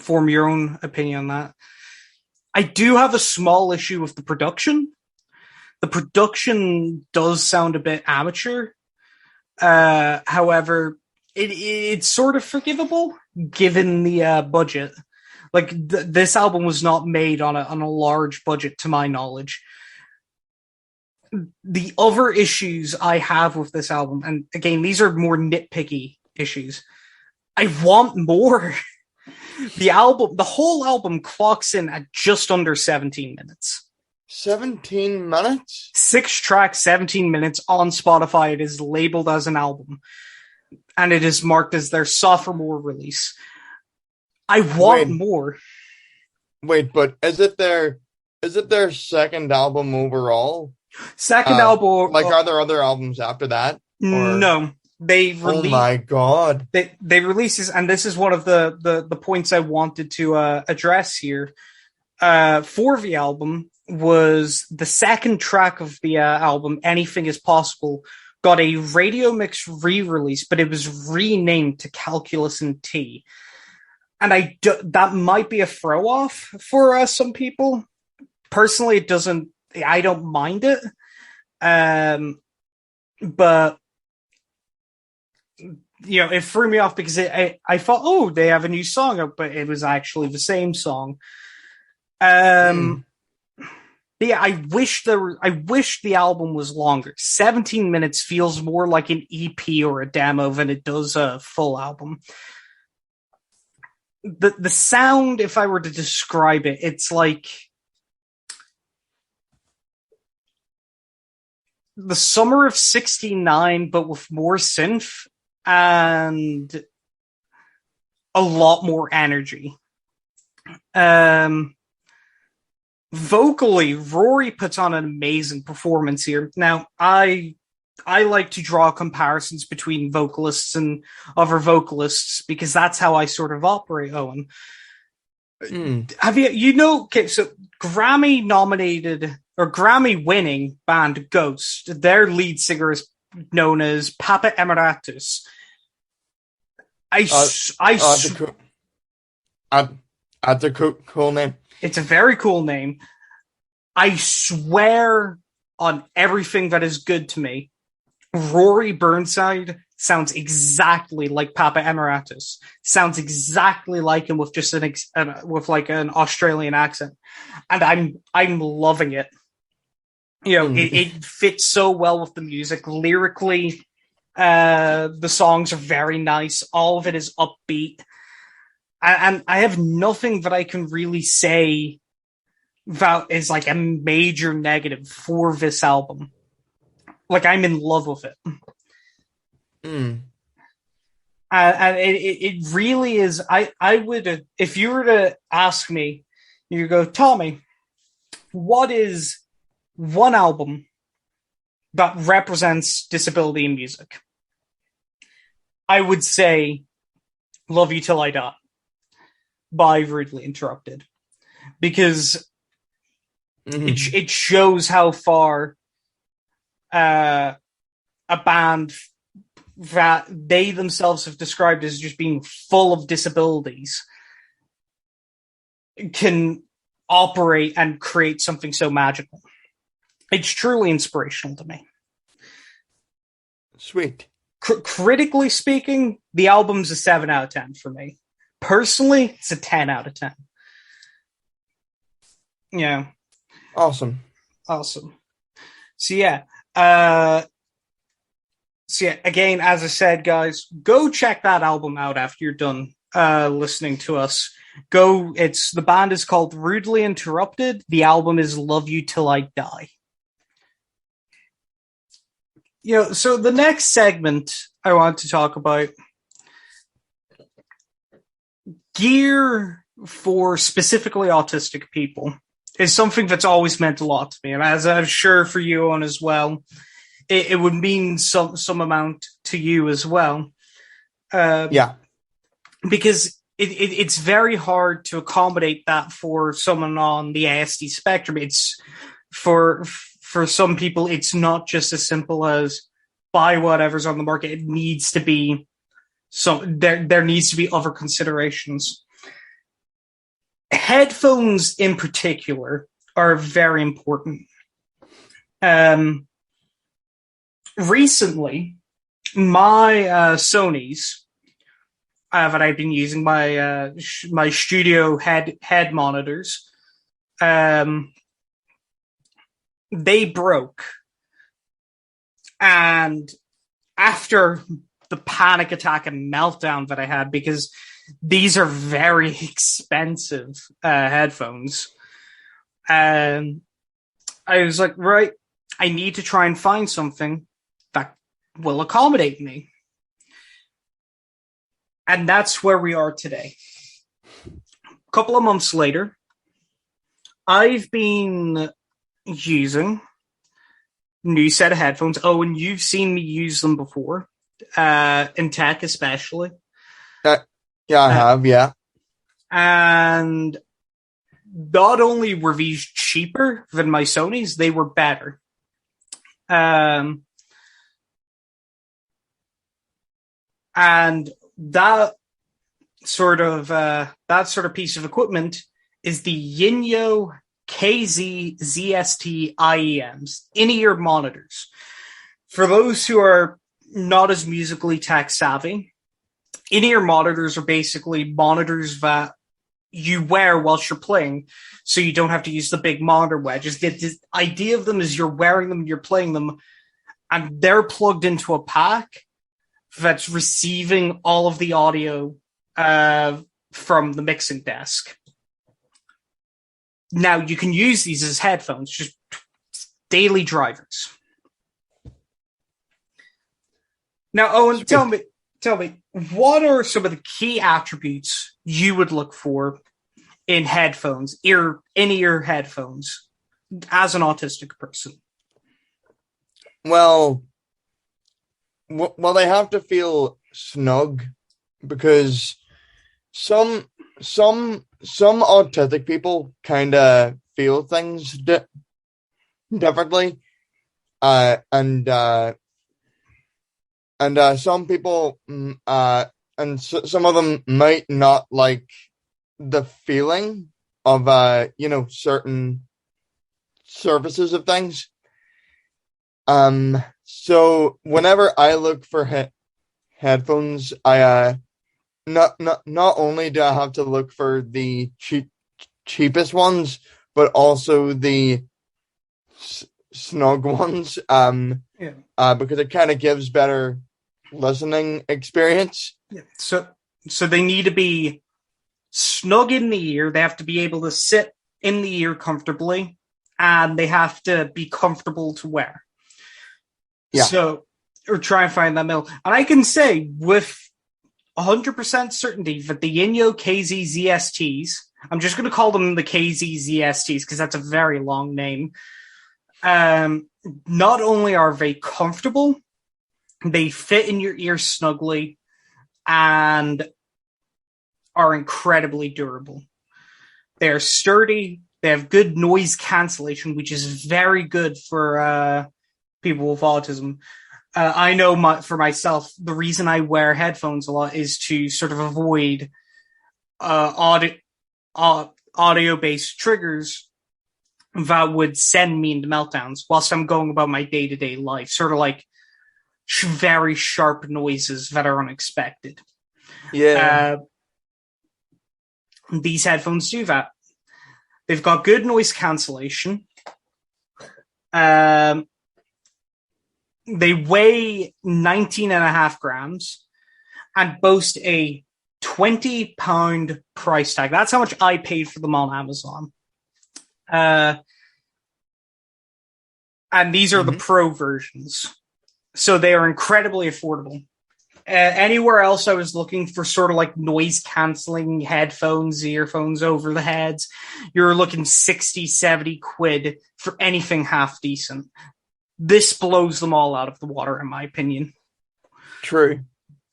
form your own opinion on that. I do have a small issue with the production. The production does sound a bit amateur. However, it's sort of forgivable given the budget. Like, this album was not made on a large budget, to my knowledge. The other issues I have with this album, and again, these are more nitpicky issues. I want more. The whole album clocks in at just under 17 minutes. 17 minutes? 6 tracks, 17 minutes on Spotify. It is labeled as an album, and it is marked as their sophomore release. I want more. Wait, but is it their second album overall? Second album. Like, are there other albums after that? Or? No. They released. Oh my god! They released this, and this is one of the points I wanted to address here. For the album was the second track of the album, "Anything Is Possible," got a radio mix re-release, but it was renamed to "Calculus and T." And that might be a throw off for some people. Personally, it doesn't. I don't mind it, but it threw me off because I thought, oh, they have a new song up, but it was actually the same song. But yeah, I wish the album was longer. 17 minutes feels more like an EP or a demo than it does a full album. The sound, if I were to describe it, it's like the summer of '69, but with more synth and a lot more energy. Vocally, Rory puts on an amazing performance here. Now, I like to draw comparisons between vocalists and other vocalists because that's how I sort of operate, Owen. Have okay, so Grammy nominated or Grammy winning band Ghost, their lead singer is known as Papa Emeritus. That's a cool name. It's a very cool name. I swear on everything that is good to me, Rory Burnside sounds exactly like Papa Emeritus. Sounds exactly like him with just an Australian accent, and I'm loving it. It fits so well with the music. Lyrically, the songs are very nice. All of it is upbeat. And I have nothing that I can really say that is like a major negative for this album. Like, I'm in love with it. Mm. And it really is. I would, if you were to ask me, you go, Tommy, what is one album that represents disability in music? I would say Love You Till I Die by Rudely Interrupted, because it shows how far a band that they themselves have described as just being full of disabilities can operate and create something so magical. It's truly inspirational to me. Sweet. Critically speaking, the album's a 7 out of 10 for me. Personally, it's a 10 out of 10. Yeah. Awesome. So yeah, again, as I said, guys, go check that album out after you're done listening to us. The band is called Rudely Interrupted. The album is Love You Till I Die. So the next segment I want to talk about, gear for specifically autistic people, is something that's always meant a lot to me. And as I'm sure for you on as well, it would mean some amount to you as well. Yeah. Because it's very hard to accommodate that for someone on the ASD spectrum. It's for some people, it's not just as simple as buy whatever's on the market. It needs to be there needs to be other considerations. Headphones in particular are very important. Recently, my Sony's that I've been using, my studio head monitors, they broke. And after the panic attack and meltdown that I had, because these are very expensive headphones, I was like, right, I need to try and find something that will accommodate me. And that's where we are today. A couple of months later, I've been using a new set of headphones. Oh, and you've seen me use them before, in tech especially. Yeah, I have, yeah. And not only were these cheaper than my Sony's, they were better. And that sort of piece of equipment is the Yinyo KZ ZST IEMs, in-ear monitors. For those who are not as musically tech savvy, in-ear monitors are basically monitors that you wear whilst you're playing, so you don't have to use the big monitor wedges. The idea of them is you're wearing them, you're playing them, and they're plugged into a pack that's receiving all of the audio from the mixing desk. Now, you can use these as headphones, just daily drivers. Now, Owen, tell me, what are some of the key attributes you would look for in headphones, in-ear headphones, as an autistic person? Well, they have to feel snug, because some autistic people kind of feel things differently, and some people, and some of them might not like the feeling of certain surfaces of things. So whenever I look for headphones, I not only do I have to look for the cheapest ones, but also the snug ones. Because it kind of gives better listening experience. Yeah. So they need to be snug in the ear. They have to be able to sit in the ear comfortably, and they have to be comfortable to wear. Yeah. So or try and find that middle. And I can say with 100% certainty that the Yinyo KZZSTs, I'm just going to call them the KZZSTs because that's a very long name. Not only are they comfortable, they fit in your ear snugly and are incredibly durable. They're sturdy. They have good noise cancellation, which is very good for people with autism. I know for myself, the reason I wear headphones a lot is to sort of avoid audio-based triggers that would send me into meltdowns whilst I'm going about my day-to-day life, sort of like very sharp noises that are unexpected. Yeah. These headphones do that. They've got good noise cancellation. They weigh 19.5 grams and boast a £20 price tag. That's how much I paid for them on Amazon. And these are the pro versions. So they are incredibly affordable. Anywhere else I was looking for sort of like noise cancelling headphones, earphones over the heads, you're looking 60, 70 quid for anything half decent. This blows them all out of the water, in my opinion. True.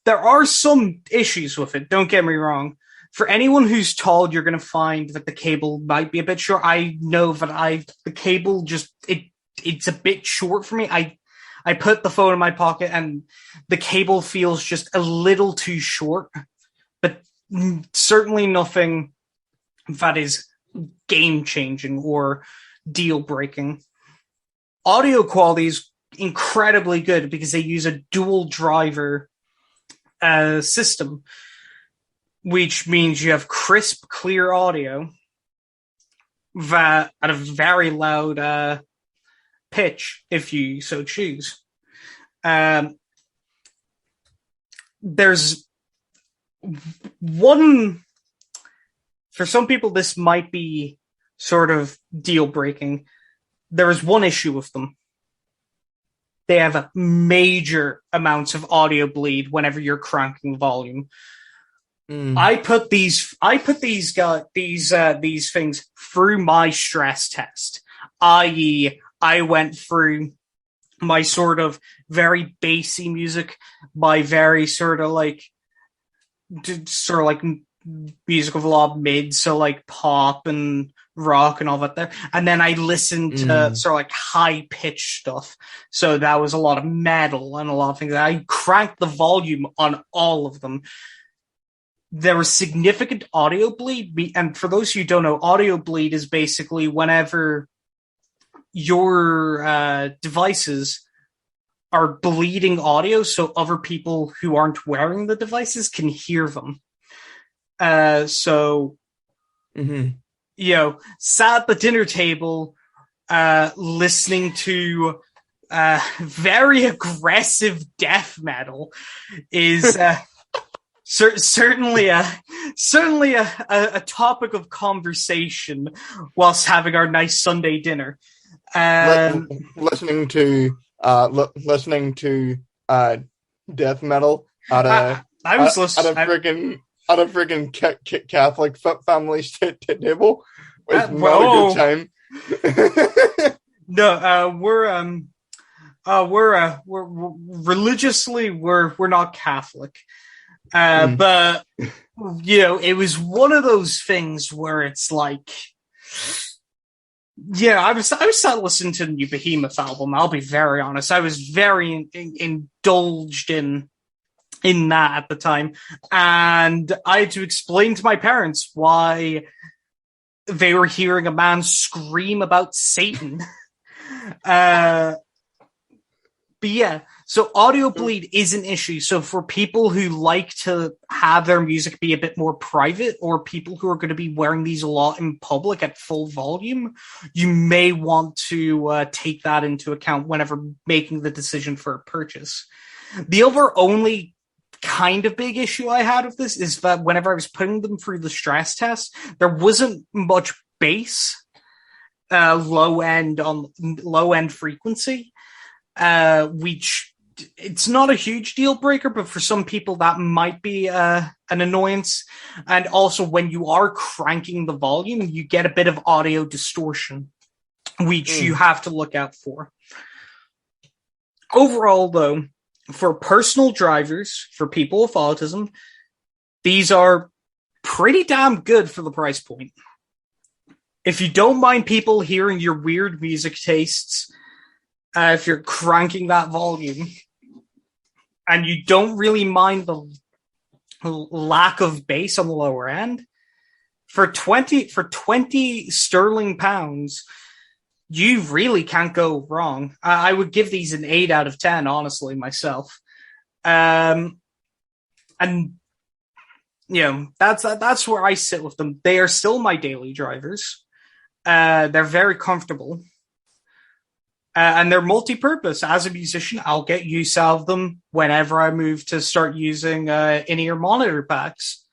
There are some issues with it, don't get me wrong. For anyone who's told you're going to find that the cable might be a bit short, I know that the cable just, it's a bit short for me. I put the phone in my pocket and the cable feels just a little too short, but certainly nothing that is game-changing or deal-breaking. Audio quality is incredibly good because they use a dual driver system, which means you have crisp, clear audio that at a very loud pitch, if you so choose. There's one, for some people, this might be sort of deal breaking. There is one issue with them. They have major amounts of audio bleed whenever you're cranking volume. I put these things through my stress test, i.e., I went through my sort of very bassy music, my very sort of like music of a lot of mid, so like pop and rock and all that there. And then I listened to sort of like high pitched stuff. So that was a lot of metal and a lot of things. I cranked the volume on all of them. There was significant audio bleed. And for those who don't know, audio bleed is basically whenever your devices are bleeding audio so other people who aren't wearing the devices can hear them. Sat at the dinner table listening to very aggressive death metal is certainly a topic of conversation whilst having our nice Sunday dinner. Listening to death metal at a freaking Catholic family table was not a good time. No, we're religiously we're not Catholic, but it was one of those things where it's like. Yeah, I was sat listening to the new Behemoth album. I'll be very honest. I was very indulged in that at the time, and I had to explain to my parents why they were hearing a man scream about Satan. But yeah, so audio bleed is an issue. So for people who like to have their music be a bit more private, or people who are going to be wearing these a lot in public at full volume, you may want to take that into account whenever making the decision for a purchase. The only kind of big issue I had with this is that whenever I was putting them through the stress test, there wasn't much bass, low end frequency, which it's not a huge deal breaker, but for some people that might be an annoyance. And also, when you are cranking the volume, you get a bit of audio distortion, which you have to look out for. Overall, though, for personal drivers, for people with autism, these are pretty damn good for the price point. If you don't mind people hearing your weird music tastes, if you're cranking that volume, and you don't really mind the lack of bass on the lower end, for 20 sterling pounds, you really can't go wrong. I would give these an 8 out of 10, honestly, myself. And that's where I sit with them. They are still my daily drivers. They're very comfortable. And they're multi-purpose. As a musician, I'll get use out of them whenever I move to start using in-ear monitor packs.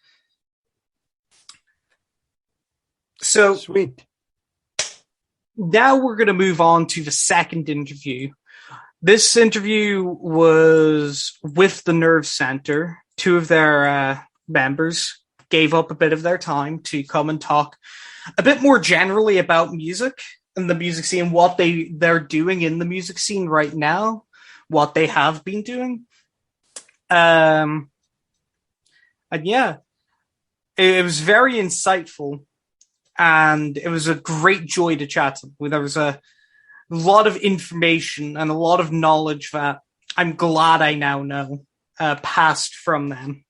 So Sweet. Now we're going to move on to the second interview. This interview was with the Nerve Center. Two of their members gave up a bit of their time to come and talk a bit more generally about music and the music scene, what they're doing in the music scene right now, what they have been doing. And yeah, it was very insightful. And it was a great joy to chat to them. There was a lot of information and a lot of knowledge that I'm glad I now know passed from them.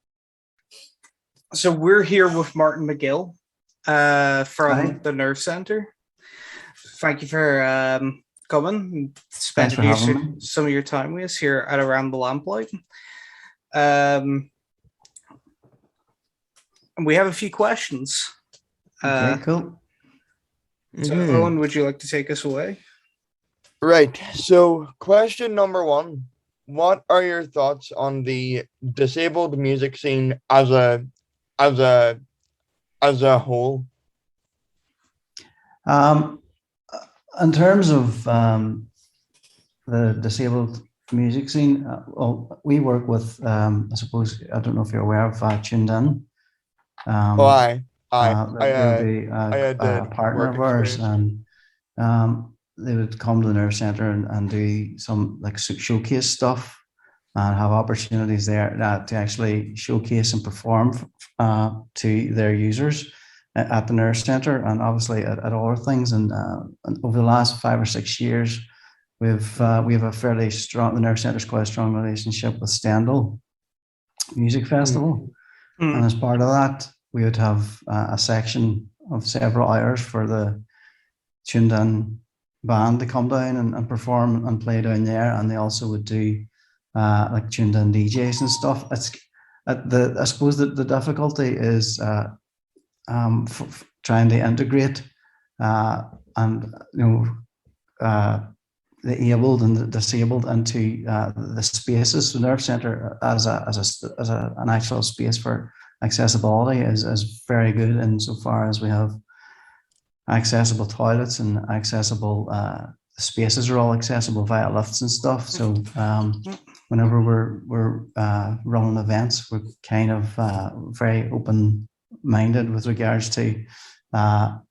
So we're here with Martin McGill from the Nerve Center. Thank you for coming and spending some of your time with us here at Around the Lamplight. And we have a few questions. Okay, cool. So, Owen, would you like to take us away? Right. So, question number one: what are your thoughts on the disabled music scene as a whole? In terms of the disabled music scene, well, we work with, I suppose, I don't know if you're aware of Tuned In. They would be a partner of ours, and they would come to the Nerve Center and do some like showcase stuff and have opportunities there to actually showcase and perform to their users at the Nerve Center, and obviously at other things. And over the last 5 or 6 years, we have a fairly strong. The Nerve Center's quite a strong relationship with Stendhal Music Festival, and as part of that, we would have a section of several hours for the Tuned In band to come down and perform and play down there, and they also would do like Tuned In DJs and stuff. It's I suppose that the difficulty is trying to integrate and the abled and the disabled into the spaces. The Nerve Center as an actual space for accessibility is very good insofar as we have accessible toilets and accessible spaces are all accessible via lifts and stuff. So whenever we're running events, we're kind of very open-minded with regards to and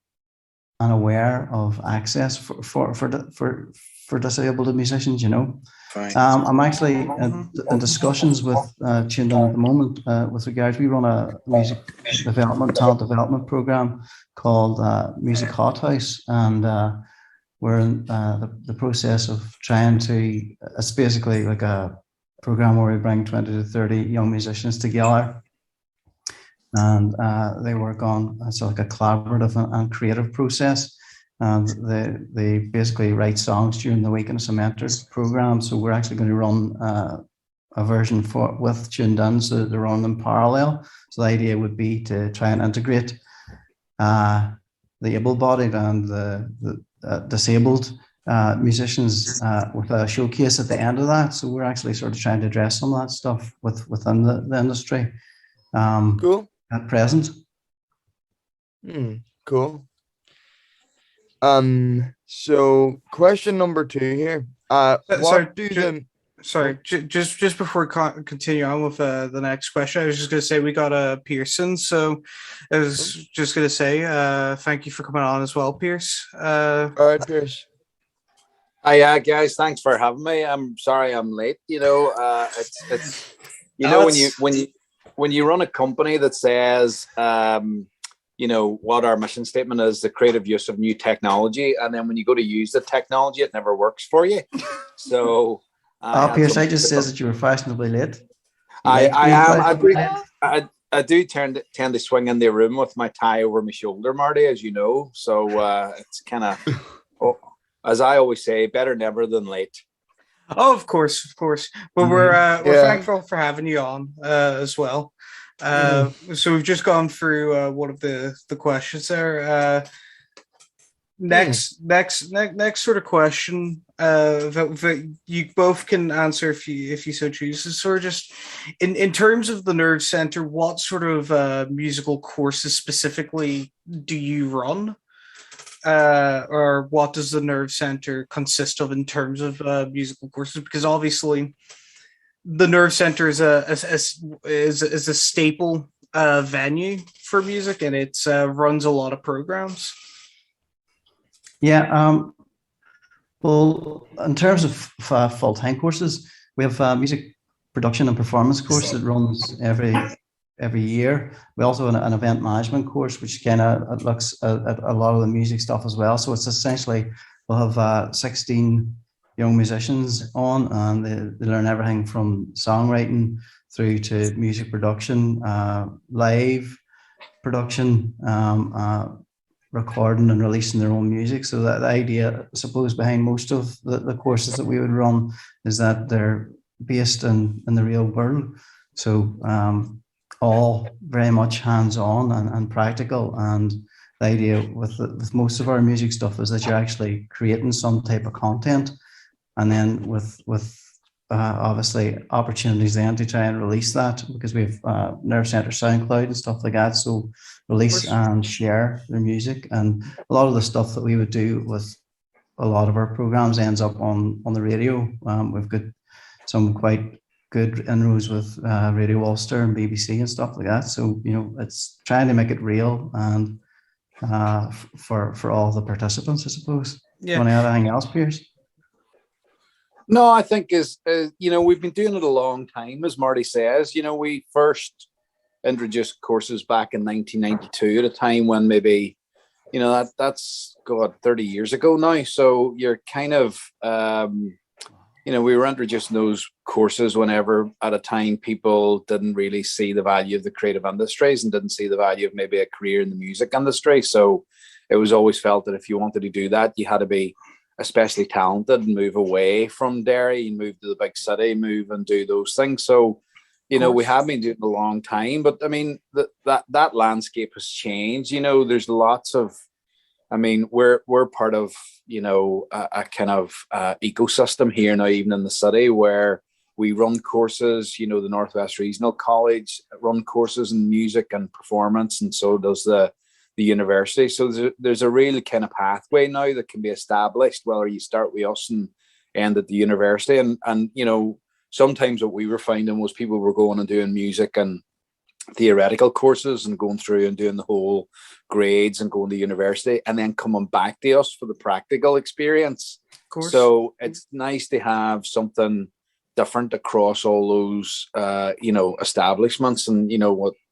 aware of access for disabled musicians, you know. I'm actually in discussions with Tuned In at the moment with regards. We run a talent development program called Music Hothouse, and we're in the process of trying to. It's basically like a program where we bring 20 to 30 young musicians together, and they work on it's like a collaborative and creative process. And they basically write songs during the week in a mentored program. So we're actually going to run a version with Tuned In, so they're on in parallel. So the idea would be to try and integrate the able-bodied and the disabled musicians with a showcase at the end of that. So we're actually sort of trying to address some of that stuff within the industry. Cool. At present. Cool. So question number 2 here. Sorry, just before we continue on with the next question, I was just going to say we got Pearson. So I was just going to say thank you for coming on as well, Pierce. All right, Pierce. Hi, guys. Thanks for having me. I'm sorry I'm late. It's when you run a company that says what our mission statement is, the creative use of new technology, and then when you go to use the technology, it never works for you. So. Pierce, I just says that you were fashionably late. I am. I do tend to swing in the room with my tie over my shoulder, Marty, as you know. So it's kind of, as I always say, better never than late. Oh, of course. But we're thankful for having you on as well. So we've just gone through one of the questions there. Next sort of question that you both can answer if you so choose. Is sort of just in terms of the Nerve Center, what sort of musical courses specifically do you run, or what does the Nerve Center consist of in terms of musical courses? Because obviously, the Nerve Center is a staple venue for music, and it runs a lot of programs. Yeah. Well, in terms of full-time courses, we have a music production and performance course that runs every year. We also have an event management course, which kind of looks at a lot of the music stuff as well. So it's essentially, we'll have 16 young musicians on, and they learn everything from songwriting through to music production, live production, recording and releasing their own music. So that the idea, I suppose, behind most of the courses that we would run is that they're based in the real world. So all very much hands-on and practical. And the idea with most of our music stuff is that you're actually creating some type of content, and then with obviously opportunities then to try and release that, because we have Nerve Center SoundCloud and stuff like that. So release and share their music, and a lot of the stuff that we would do with a lot of our programs ends up on the radio. We've got some quite good inroads with Radio Ulster and BBC and stuff like that. So it's trying to make it real and for all the participants, I suppose. Yeah. You want to add anything else, Pierce? No, I think we've been doing it a long time, as Marty says. We first introduced courses back in 1992 at a time when maybe, that's 30 years ago now. So you're kind of, we were introducing those courses whenever at a time people didn't really see the value of the creative industries and didn't see the value of maybe a career in the music industry. So it was always felt that if you wanted to do that, you had to be especially talented and move away from Derry and move to the big city, move and do those things. So, we have been doing it a long time, but I mean, that landscape has changed. There's lots of, we're part of, a kind of ecosystem here now, even in the city, where we run courses. The Northwest Regional College run courses in music and performance, and so does the university. So there's a real kind of pathway now that can be established, whether you start with us and end at the university. And sometimes what we were finding was people were going and doing music and theoretical courses and going through and doing the whole grades and going to university and then coming back to us for the practical experience. Of course. So it's nice to have something different across all those establishments. And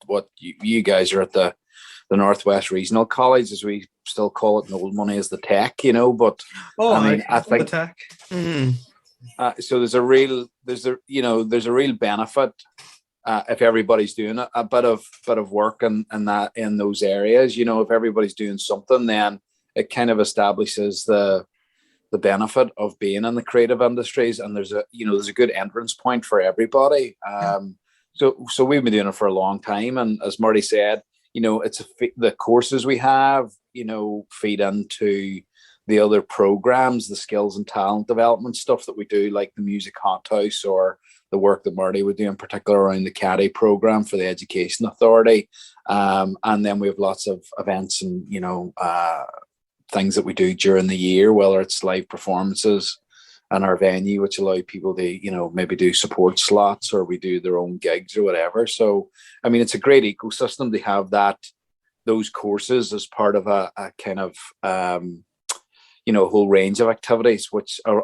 what you guys are at the Northwest Regional College, as we still call it in old money, is the tech, but I think the tech. So there's a real benefit if everybody's doing a bit of work in those areas. If everybody's doing something, then it kind of establishes the benefit of being in the creative industries, and there's a good entrance point for everybody. So we've been doing it for a long time, and as Marty said, it's the courses we have, feed into the other programs, the skills and talent development stuff that we do, like the Music Hothouse or the work that Marty would do in particular around the CADI program for the Education Authority. And then we have lots of events and, things that we do during the year, whether it's live performances, and our venue, which allow people to, maybe do support slots, or we do their own gigs or whatever. So, I mean, it's a great ecosystem to have those courses as part of a kind of, a whole range of activities, which are,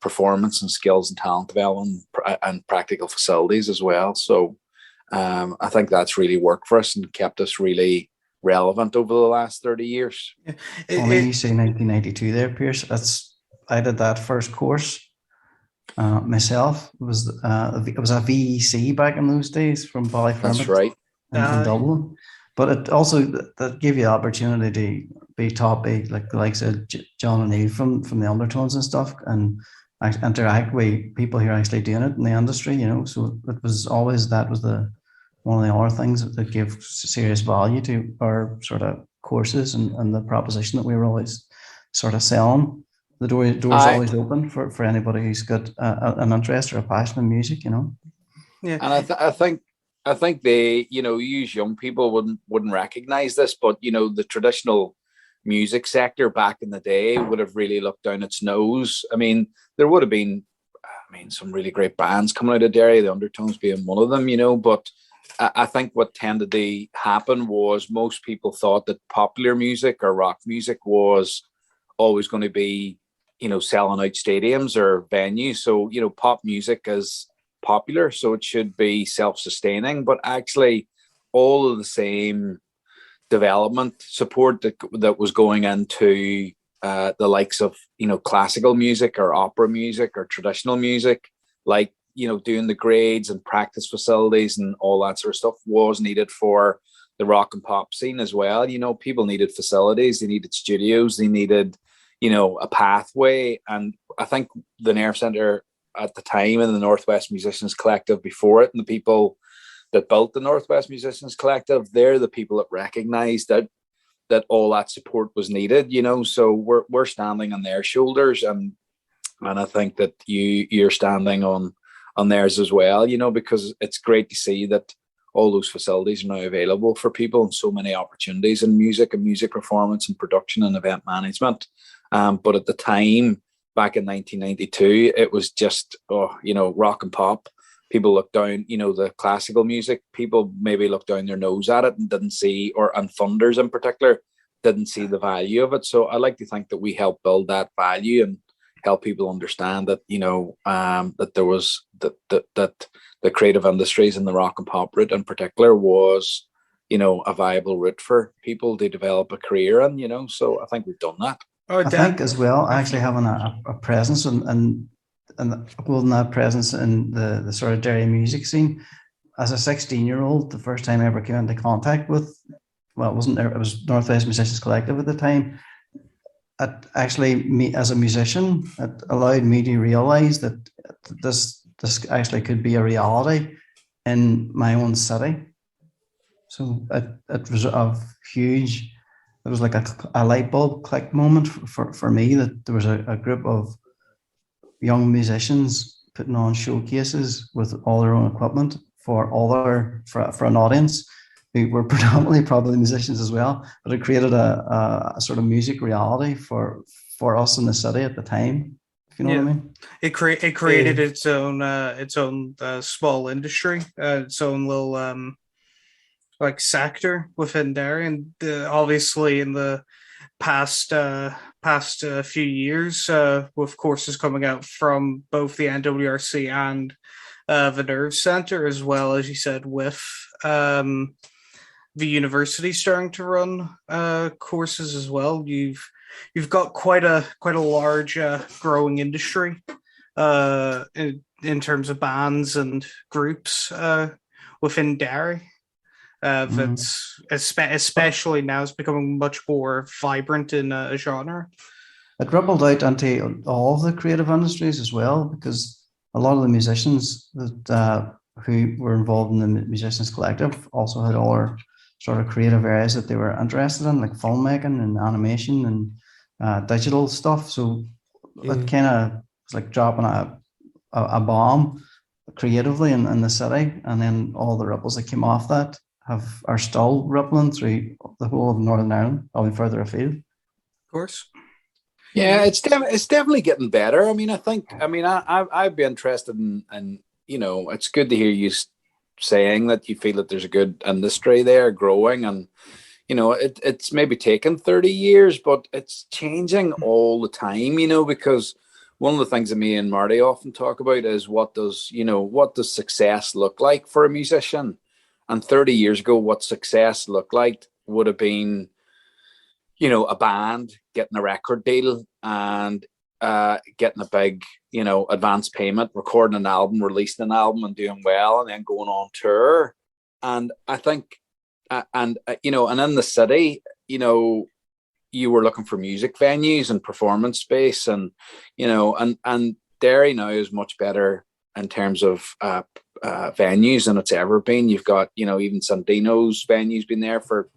performance and skills and talent development and practical facilities as well. So I think that's really worked for us and kept us really relevant over the last 30 years. Yeah. Only you say 1992 there, Pierce. I did that first course myself. It was a VEC back in those days from Ballyfermot. That's right. In Dublin. But it also that gave you the opportunity to be taught by like the likes of John and Neil from the Undertones and stuff, and interact with people who are actually doing it in the industry. So it was always one of the other things that gave serious value to our sort of courses and the proposition that we were always sort of selling. The door's always open for anybody who's got an interest or a passion in music. Yeah, and I think they, you young people wouldn't recognize this, but the traditional music sector back in the day would have really looked down its nose. I mean, there would have been, some really great bands coming out of Derry, the Undertones being one of them, but I think what tended to happen was most people thought that popular music or rock music was always going to be, selling out stadiums or venues. So, pop music is popular, so it should be self-sustaining, but actually all of the same development support that was going into the likes of classical music or opera music or traditional music, like doing the grades and practice facilities and all that sort of stuff, was needed for the rock and pop scene as well. People needed facilities, they needed studios, they needed a pathway. And I think the Nerve Centre at the time and the Northwest Musicians Collective before it, and the people that built the Northwest Musicians Collective, they're the people that recognized that all that support was needed, so we're standing on their shoulders, and I think that you're standing on theirs as well, because it's great to see that all those facilities are now available for people, and so many opportunities in music and music performance and production and event management. But at the time, back in 1992, it was just, rock and pop. People looked down, the classical music, people maybe looked down their nose at it and didn't see, and funders in particular, didn't see the value of it. So I like to think that we help build that value and help people understand that, that there was, that the creative industries and the rock and pop route in particular was, a viable route for people to develop a career in, so I think we've done that. I think as well, actually having a presence and holding that presence in the sort of Derry music scene. As a 16-year-old, the first time I ever came into contact with, it was Northwest Musicians Collective at the time. It actually, me as a musician, it allowed me to realize that this actually could be a reality in my own city. So it was of huge. It was like a light bulb click moment for me, that there was a group of young musicians putting on showcases with all their own equipment for an audience who were predominantly probably musicians as well, but it created a sort of music reality for us in the city at the time. If you know what I mean? It created its own small industry, its own little like sector within Derry, and obviously in the past few years, with courses coming out from both the NWRC and the Nerve Centre, as well as you said, with the university starting to run courses as well. You've got quite a large growing industry in terms of bands and groups within Derry. That's especially now is becoming much more vibrant in a genre. It rippled out into all of the creative industries as well, because a lot of the musicians that who were involved in the Musicians Collective also had other sort of creative areas that they were interested in, like filmmaking and animation and digital stuff. So it kind of was like dropping a bomb creatively in the city, and then all the ripples that came off that are still rippling through the whole of Northern Ireland, probably further afield. Of course. Yeah, it's definitely getting better. I mean, I'd be interested in it's good to hear you saying that you feel that there's a good industry there growing, and it's maybe taken 30 years, but it's changing all the time. Because one of the things that me and Marty often talk about is what does success look like for a musician? And 30 years ago, what success looked like would have been a band getting a record deal and getting a big, advance payment, recording an album, releasing an album, and doing well, and then going on tour. And I think, and in the city, you were looking for music venues and performance space, and and Derry now is much better in terms of venues than it's ever been. You've got even Sandino's venue's been there for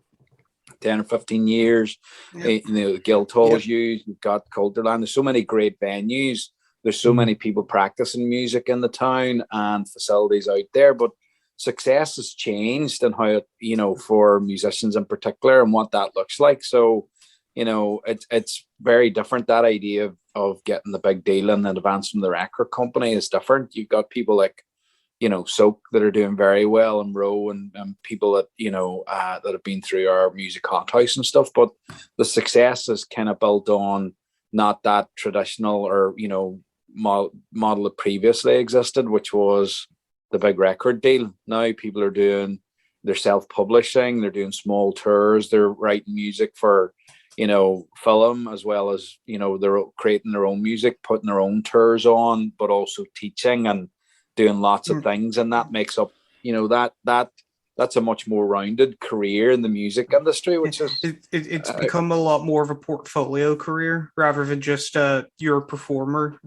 10 or 15 years. Yep. Guildhall's used. You've got Culterland. There's so many great venues. There's so many people practicing music in the town and facilities out there. But success has changed and how for musicians in particular and what that looks like. So, it's very different. That idea of getting the big deal and advance from the record company is different. You've got people like Soak that are doing very well, and Row, and people that that have been through our music hothouse and stuff. But the success is kind of built on not that traditional or model that previously existed, which was the big record deal. Now people are they're self-publishing, they're doing small tours, they're writing music for film, as well as they're creating their own music, putting their own tours on, but also teaching and doing lots of things, and that makes up that's a much more rounded career in the music industry, which is it's become a lot more of a portfolio career rather than just you're a performer.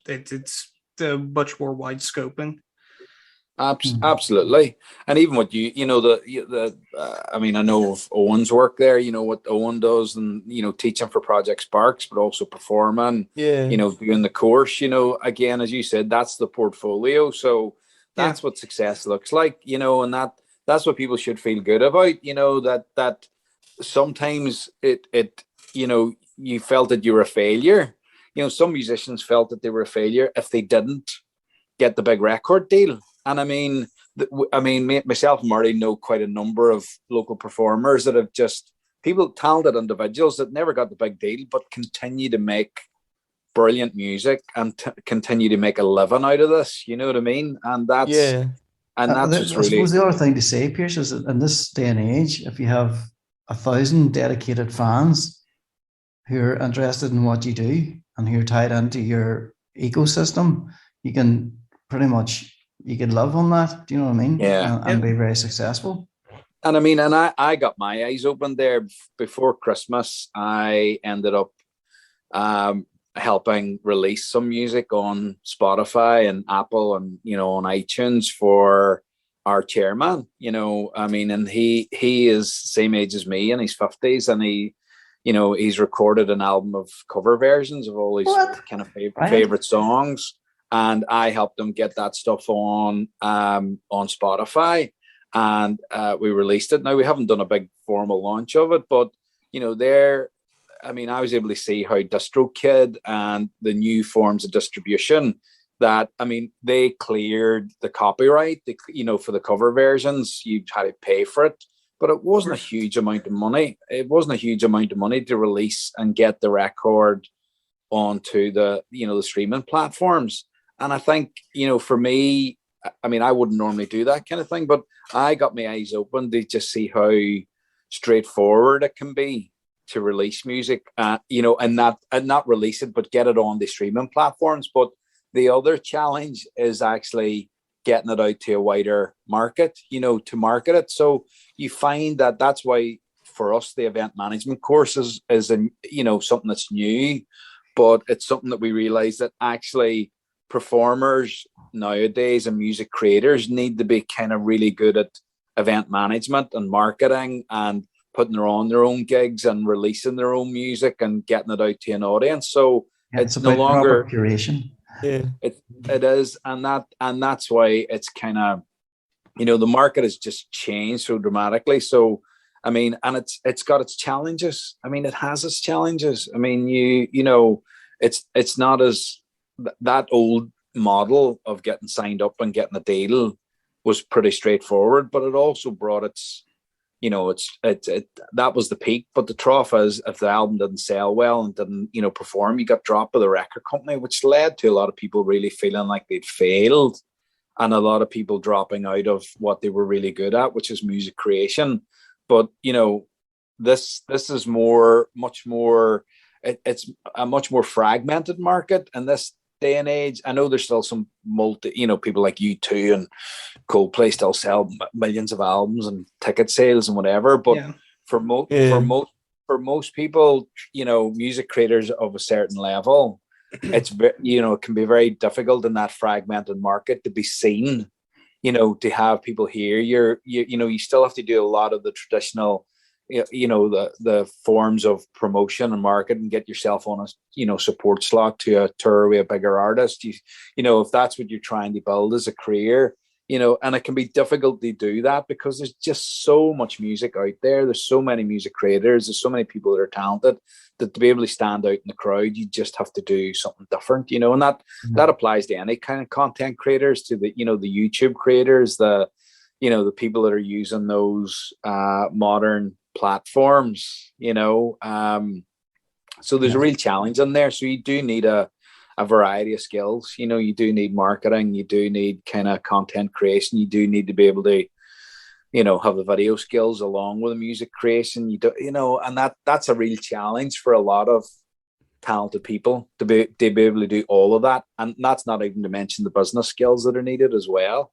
It's much more wide scoping. Absolutely. And even what I know of Owen's work there, what Owen does, and teaching for Project Sparks, but also performing, doing the course, again, as you said, that's the portfolio. So that's what success looks like, and that's what people should feel good about, that sometimes you felt that you were a failure. Some musicians felt that they were a failure if they didn't get the big record deal. And myself and Marty know quite a number of local performers that have talented individuals that never got the big deal, but continue to make brilliant music and continue to make a living out of this. You know what I mean? And that's what's I suppose the other thing to say, Pierce, is that in this day and age, if you have 1,000 dedicated fans who are interested in what you do and who are tied into your ecosystem, you can pretty much live on that. Do you know what I mean? Yeah. And be very successful. And I got my eyes open there before Christmas. I ended up helping release some music on Spotify and Apple and on iTunes for our chairman. And he is same age as me, in his 50s, and he's recorded an album of cover versions of all his kind of favorite songs. And I helped them get that stuff on Spotify, and we released it. Now, we haven't done a big formal launch of it, but I was able to see how DistroKid and the new forms of distribution they cleared the copyright. For the cover versions, you had to pay for it, but it wasn't a huge amount of money. It wasn't a huge amount of money to release and get the record onto the the streaming platforms. And I think, for me, I wouldn't normally do that kind of thing, but I got my eyes open to just see how straightforward it can be to release music, and not release it, but get it on the streaming platforms. But the other challenge is actually getting it out to a wider market, to market it. So you find that's why for us, the event management course is something that's new, but it's something that we realize that actually performers nowadays and music creators need to be kind of really good at event management and marketing and putting their own gigs and releasing their own music and getting it out to an audience. So it's no longer curation. Yeah, it is, and that's why it's kind of the market has just changed so dramatically. So I mean, and it's got its challenges. I mean, it has its challenges. I mean, you know, it's not as that old model of getting signed up and getting a deal was pretty straightforward, but it also brought its, you know, it that was the peak. But the trough is if the album didn't sell well and didn't, you know, perform, you got dropped by the record company, which led to a lot of people really feeling like they'd failed, and a lot of people dropping out of what they were really good at, which is music creation. But you know, this is much more. It's a much more fragmented market in this day and age. I know there's still some you know, people like U2 and Coldplay still sell millions of albums and ticket sales and whatever. But Yeah. for most people, you know, music creators of a certain level, it's you know, it can be very difficult in that fragmented market to be seen. You know, to have people hear you know, you still have to do a lot of the traditional, you know, the forms of promotion and market and get yourself on a, you know, support slot to a tour with a bigger artist. You know, if that's what you're trying to build as a career, you know, and it can be difficult to do that because there's just so much music out there. There's so many music creators. There's so many people that are talented that to be able to stand out in the crowd, you just have to do something different, you know, and that applies to any kind of content creators, to the, you know, the YouTube creators, the, you know, the people that are using those modern platforms, you know. So there's a real challenge in there. So you do need a variety of skills. You know, you do need marketing, you do need kind of content creation, you do need to be able to, you know, have the video skills along with the music creation. You do, you know, and that's a real challenge for a lot of talented people to be able to do all of that. And that's not even to mention the business skills that are needed as well.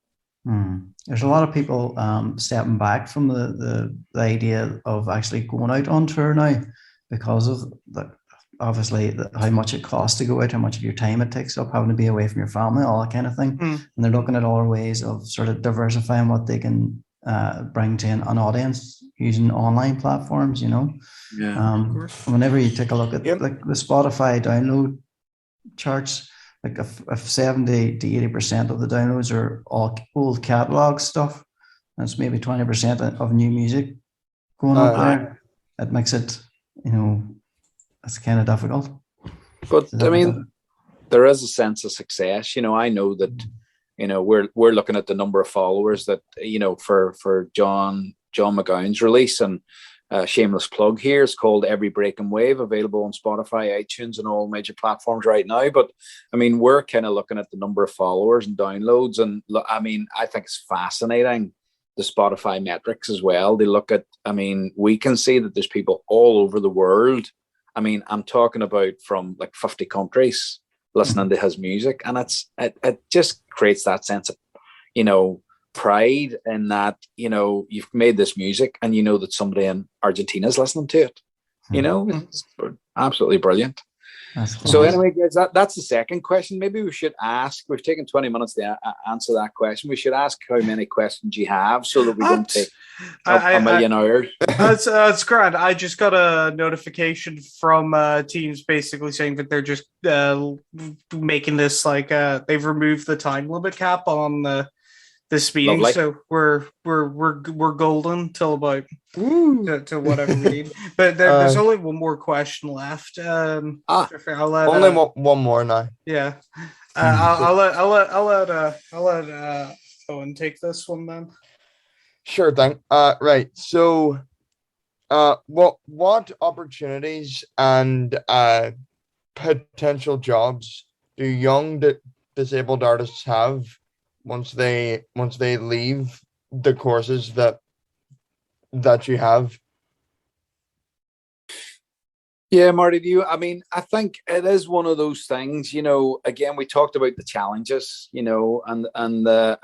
There's a lot of people stepping back from the idea of actually going out on tour now because of obviously how much it costs to go out, how much of your time it takes up, having to be away from your family, all that kind of thing. And they're looking at other ways of sort of diversifying what they can bring to an audience using online platforms, you know. Whenever you take a look at like the Spotify download charts, like if 70 to 80% of the downloads are all old catalog stuff, that's maybe 20% of new music going up there. It makes it, you know, it's kind of difficult. But I mean, there is a sense of success. You know, I know that, you know, we're looking at the number of followers that, you know, for John McGowan's release, and shameless plug here, it's called Every Breaking Wave, available on Spotify, iTunes, and all major platforms right now. But I mean, we're kind of looking at the number of followers and downloads, and I mean, I think it's fascinating, the Spotify metrics as well. They look at, I mean, we can see that there's people all over the world. I mean, I'm talking about from like 50 countries listening to his music, and it just creates that sense of, you know, pride in that, you know, you've made this music and you know that somebody in Argentina is listening to it. You know, it's absolutely brilliant. So anyway, guys, that's the second question. Maybe we should ask, we've taken 20 minutes to answer that question. We should ask how many questions you have so that we don't take a million hours. It's grand. I just got a notification from Teams basically saying that they're just making this like they've removed the time limit cap on this meeting. Lovely. So we're golden till about to whatever we need. But there's only one more question left. I'll let, only one more now. Yeah. I'll let Owen take this one then. Sure thing. Right. So what opportunities and potential jobs do young disabled artists have once they leave the courses that you have? Yeah, Marty, I mean, I think it is one of those things, you know, again, we talked about the challenges, you know, and I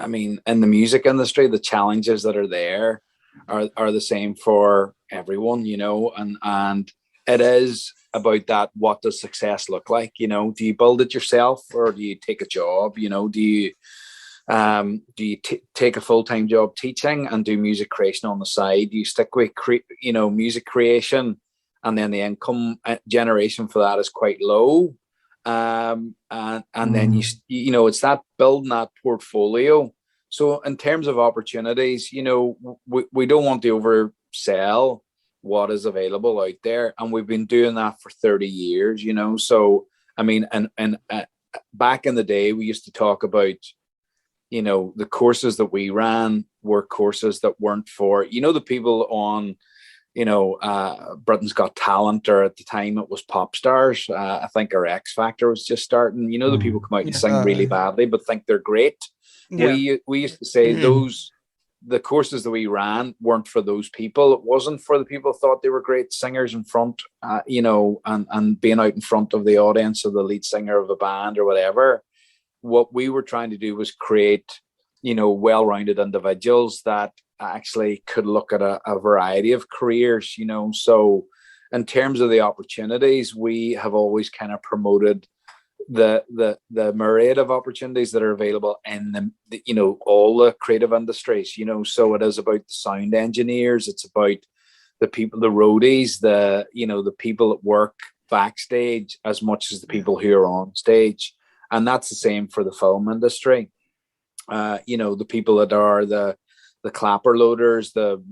mean, in the music industry, the challenges that are there are the same for everyone, you know, and it is about that. What does success look like? You know, do you build it yourself or do you take a job? You know, do you take a full-time job teaching and do music creation on the side? Do you stick with music creation, and then the income generation for that is quite low, and then you know, it's that building that portfolio So in terms of opportunities, we don't want to oversell what is available out there, and we've been doing that for 30 years. So I mean, and back in the day, we used to talk about, the courses that we ran were courses that weren't for, the people on, Britain's Got Talent, or at the time it was Pop Stars. I think our X Factor was just starting. The people come out and sing really badly, but think they're great. Yeah. We used to say the courses that we ran weren't for those people. It wasn't for the people who thought they were great singers in front, and being out in front of the audience, or the lead singer of a band or whatever. What we were trying to do was create, well-rounded individuals that actually could look at a variety of careers, So in terms of the opportunities, we have always kind of promoted the myriad of opportunities that are available in all the creative industries. So it is about the sound engineers, it's about the people, the roadies, the people that work backstage as much as the people who are on stage. And that's the same for the film industry. The people that are the clapper loaders, the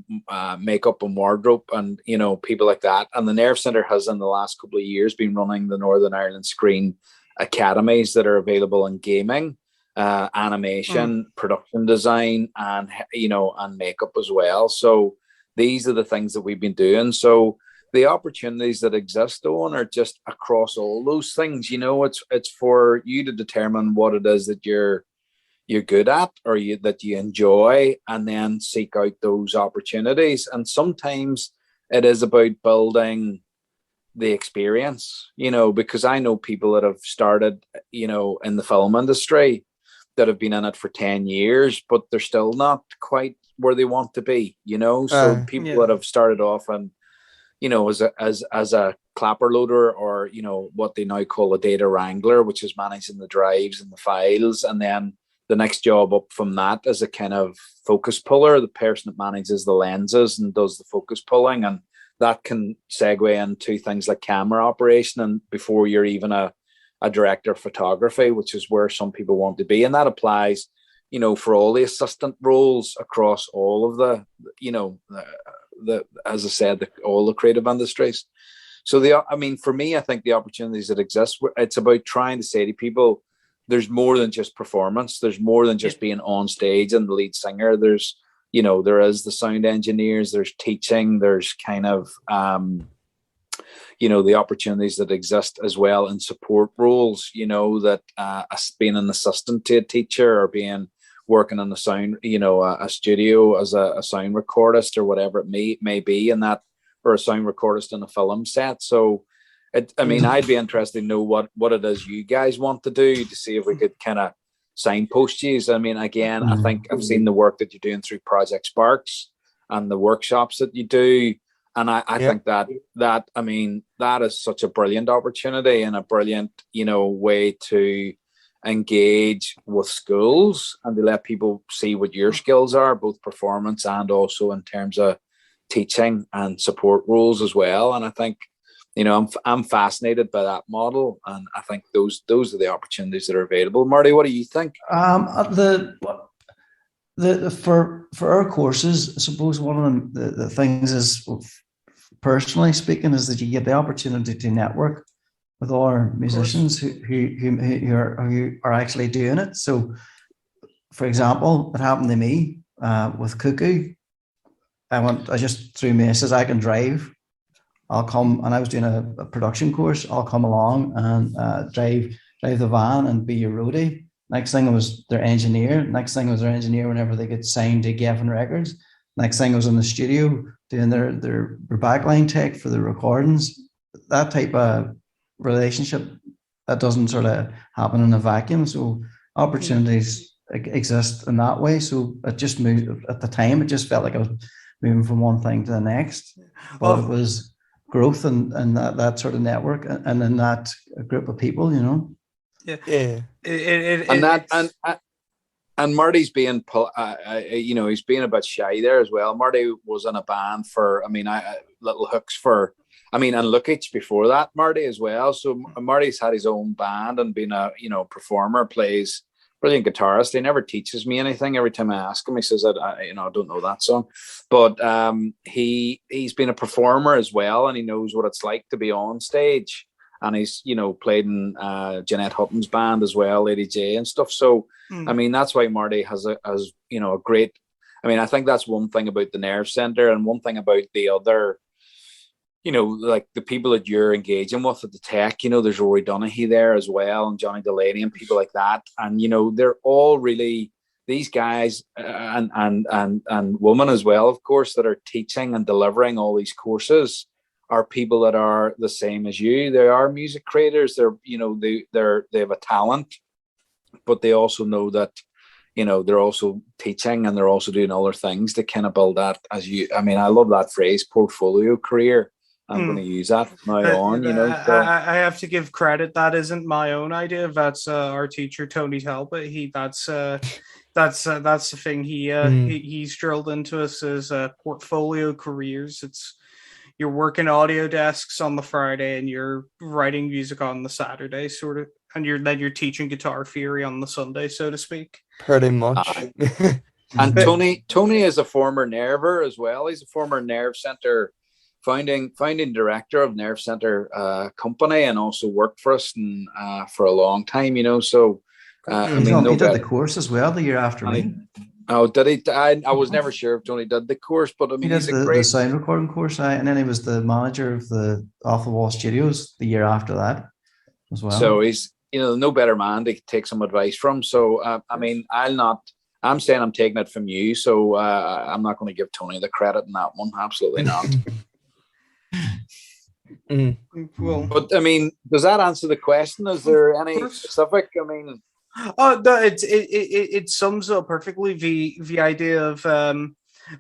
makeup and wardrobe, and people like that. And the Nerve Centre has, in the last couple of years, been running the Northern Ireland Screen Academies that are available in gaming, animation, production design, and and makeup as well. So these are the things that we've been doing. So the opportunities that exist, Owen, are just across all those things. It's for you to determine what it is that you're good at, or that you enjoy, and then seek out those opportunities. And sometimes it is about building the experience, because I know people that have started, in the film industry, that have been in it for 10 years, but they're still not quite where they want to be, So people that have started off and, as a clapper loader, or, what they now call a data wrangler, which is managing the drives and the files. And then the next job up from that is a kind of focus puller, the person that manages the lenses and does the focus pulling. And that can segue into things like camera operation, and before you're even a director of photography, which is where some people want to be. And that applies, for all the assistant roles across all of the as I said, all the creative industries. So for me, I think the opportunities that exist, it's about trying to say to people, there's more than just performance. There's more than just being on stage and the lead singer. There's, there is the sound engineers, there's teaching, there's kind of, the opportunities that exist as well in support roles, that being an assistant to a teacher, or working in the sound, a studio as a sound recordist, or whatever it may be, and that, or a sound recordist in a film set. So I'd be interested to know what it is you guys want to do, to see if we could kind of signpost you. Again, I think I've seen the work that you're doing through Project Sparks and the workshops that you do. And I think that is such a brilliant opportunity, and a brilliant, way to engage with schools, and to let people see what your skills are, both performance and also in terms of teaching and support roles as well. And I think, I'm fascinated by that model, and I think those are the opportunities that are available. Marty, what do you think? For our courses, I suppose one of the things is, personally speaking, is that you get the opportunity to network with all our musicians who are actually doing it. So, for example, it happened to me with Cuckoo. I just threw me, says, I can drive. I'll come, and I was doing a production course. I'll come along and drive the van and be your roadie. Next thing, I was their engineer. Next thing, I was their engineer whenever they get signed to Geffen Records. Next thing, I was in the studio doing their backline tech for the recordings. That type of relationship, that doesn't sort of happen in a vacuum. So opportunities exist in that way. So it just moved at the time. It just felt like I was moving from one thing to the next. But it was growth and that sort of network, and in that group of people, Yeah. And Marty's being, he's being a bit shy there as well. Marty was in a band for, Little Hooks for, and Lookage before that, Marty as well. So Marty's had his own band and been a, performer, plays brilliant guitarist. He never teaches me anything. Every time I ask him, he says that I don't know that song. But he's been a performer as well, and he knows what it's like to be on stage. And he's played in Jeanette Hutton's band as well, Lady J and stuff. So I mean, that's why Marty has a great. I mean, I think that's one thing about the Nerve Centre, and one thing about the other, like the people that you're engaging with at the tech, there's Rory Donaghy there as well, and Johnny Delaney and people like that. And, they're all really, these guys and women as well, of course, that are teaching and delivering all these courses are people that are the same as you. They are music creators. They're, they have a talent, but they also know that, they're also teaching and they're also doing other things to kind of build that I love that phrase, portfolio career. I'm going to use that from now on, So. I have to give credit. That isn't my own idea. That's our teacher, Tony Talbot. That's the thing he's drilled into us is portfolio careers. It's you're working audio desks on the Friday and you're writing music on the Saturday, sort of, and you're teaching guitar theory on the Sunday, so to speak. Pretty much. And Tony is a former Nerver as well. He's a former Nerve Centre founding director of Nerve Centre company, and also worked for us and for a long time. So he did the course as well the year after me. Oh, did he? I was never sure if Tony did the course, but I mean, he did the sound recording course, and then he was the manager of the Off the Wall Studios the year after that as well. So he's no better man to take some advice from. So I mean, I'm saying I'm taking it from you, so I'm not going to give Tony the credit in that one. Absolutely not. Well, but I mean, does that answer the question? Is there any specific? I mean, it sums up perfectly the idea of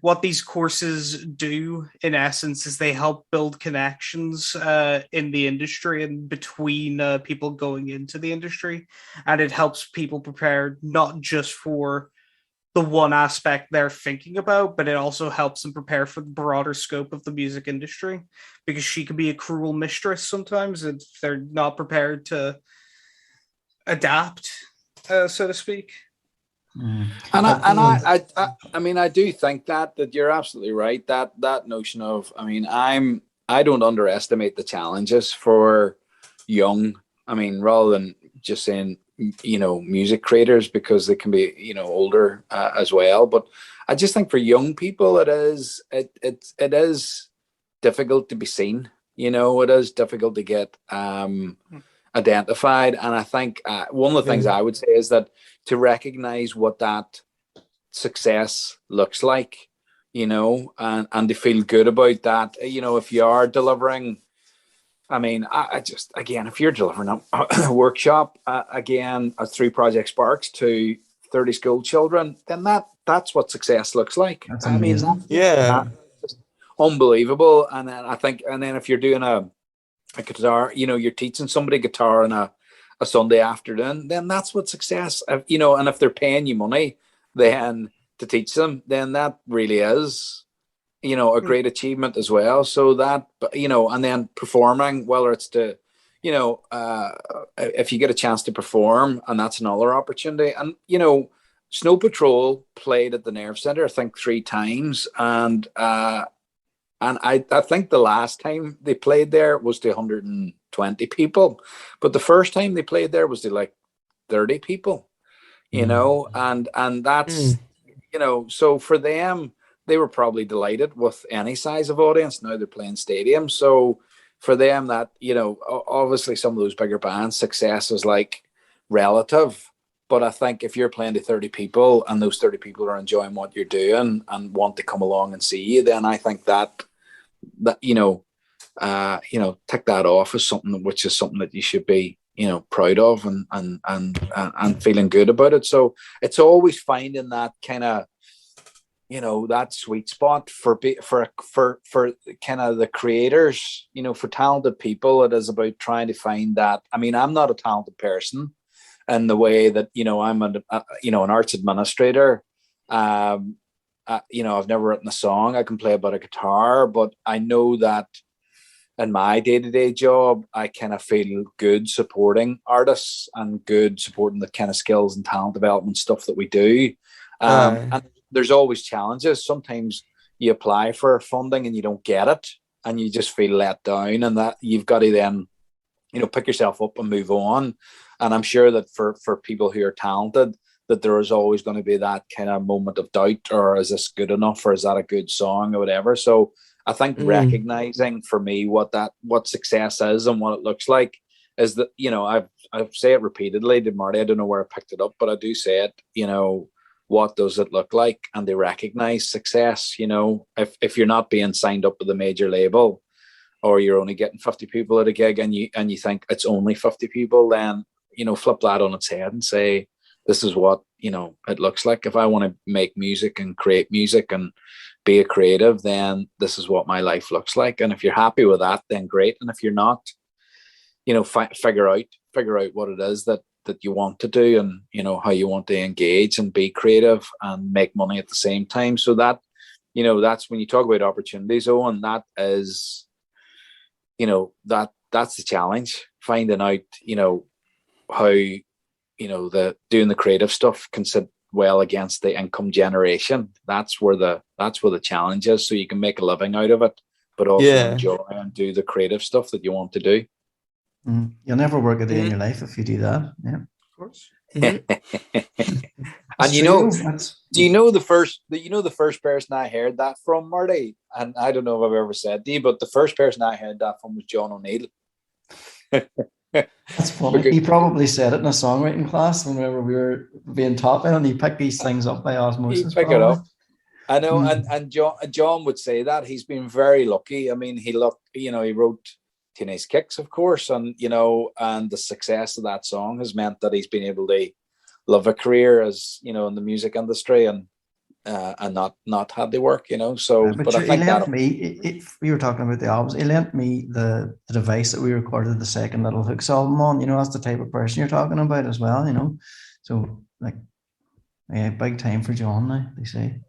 what these courses do. In essence, is they help build connections in the industry and between people going into the industry, and it helps people prepare not just for the one aspect they're thinking about, but it also helps them prepare for the broader scope of the music industry, because she can be a cruel mistress sometimes if they're not prepared to adapt, so to speak. And I mean, I do think that you're absolutely right. That notion of, I mean, I don't underestimate the challenges for young. I mean, rather than just saying, music creators, because they can be, older as well. But I just think for young people, it is difficult to be seen. It is difficult to get identified. And I think one of the things I would say is that to recognize what that success looks like, and to feel good about that, if you are delivering. I mean, I just, again, if you're delivering a workshop, again, through Project Sparks to 30 school children, then that's what success looks like. That's amazing. That's unbelievable. And then I think, if you're doing a guitar, you're teaching somebody guitar on a Sunday afternoon, then that's what success, and if they're paying you money then to teach them, then that really is, a great achievement as well. So that, and then performing, whether it's to, if you get a chance to perform, and that's another opportunity. And, Snow Patrol played at the Nerve Centre, I think 3 times. And I think the last time they played there was to 120 people. But the first time they played there was to like 30 people, and that's, so for them, they were probably delighted with any size of audience. Now they're playing stadiums. So for them, that, obviously some of those bigger bands, success is like relative. But I think if you're playing to 30 people and those 30 people are enjoying what you're doing and want to come along and see you, then I think that tick that off as something which is something that you should be, proud of and feeling good about it. So it's always finding that kind of, that sweet spot for kind of the creators, for talented people. It is about trying to find that. I mean, I'm not a talented person in the way that, I'm an arts administrator. I've never written a song. I can play a bit of guitar, but I know that in my day-to-day job, I kind of feel good supporting artists and good supporting the kind of skills and talent development stuff that we do. And there's always challenges. Sometimes you apply for funding and you don't get it, and you just feel let down, and that you've got to then, pick yourself up and move on. And I'm sure that for people who are talented, that there is always going to be that kind of moment of doubt, or is this good enough, or is that a good song, or whatever. So I think recognizing for me what success is and what it looks like is that, I've said it repeatedly to Marty. I don't know where I picked it up, but I do say it, what does it look like? And they recognize success. If you're not being signed up with a major label, or you're only getting 50 people at a gig, and you think it's only 50 people, then, flip that on its head and say, this is what, it looks like. If I want to make music and create music and be a creative, then this is what my life looks like. And if you're happy with that, then great. And if you're not, figure out what it is that you want to do, and, how you want to engage and be creative and make money at the same time. So that, that's when you talk about opportunities, Owen, that is, that's the challenge, finding out, how, the doing the creative stuff can sit well against the income generation. That's where the challenge is. So you can make a living out of it, but also enjoy and do the creative stuff that you want to do. You'll never work a day in your life if you do that. Yeah, of course. And do you know the first person I heard that from, Marty? And I don't know if I've ever said to you, but the first person I heard that from was John O'Neill. That's funny. He probably said it in a songwriting class whenever we were being taught it, and he picked these things up by osmosis. He pick it up. I know, and John would say that he's been very lucky. I mean, he wrote Teenage Kicks, of course, and and the success of that song has meant that he's been able to live a career as in the music industry, and not had to work, So, but I think that we were talking about the albums. He lent me the device that we recorded the second Little Hooks album on. That's the type of person you're talking about as well. So big time for John now, they say.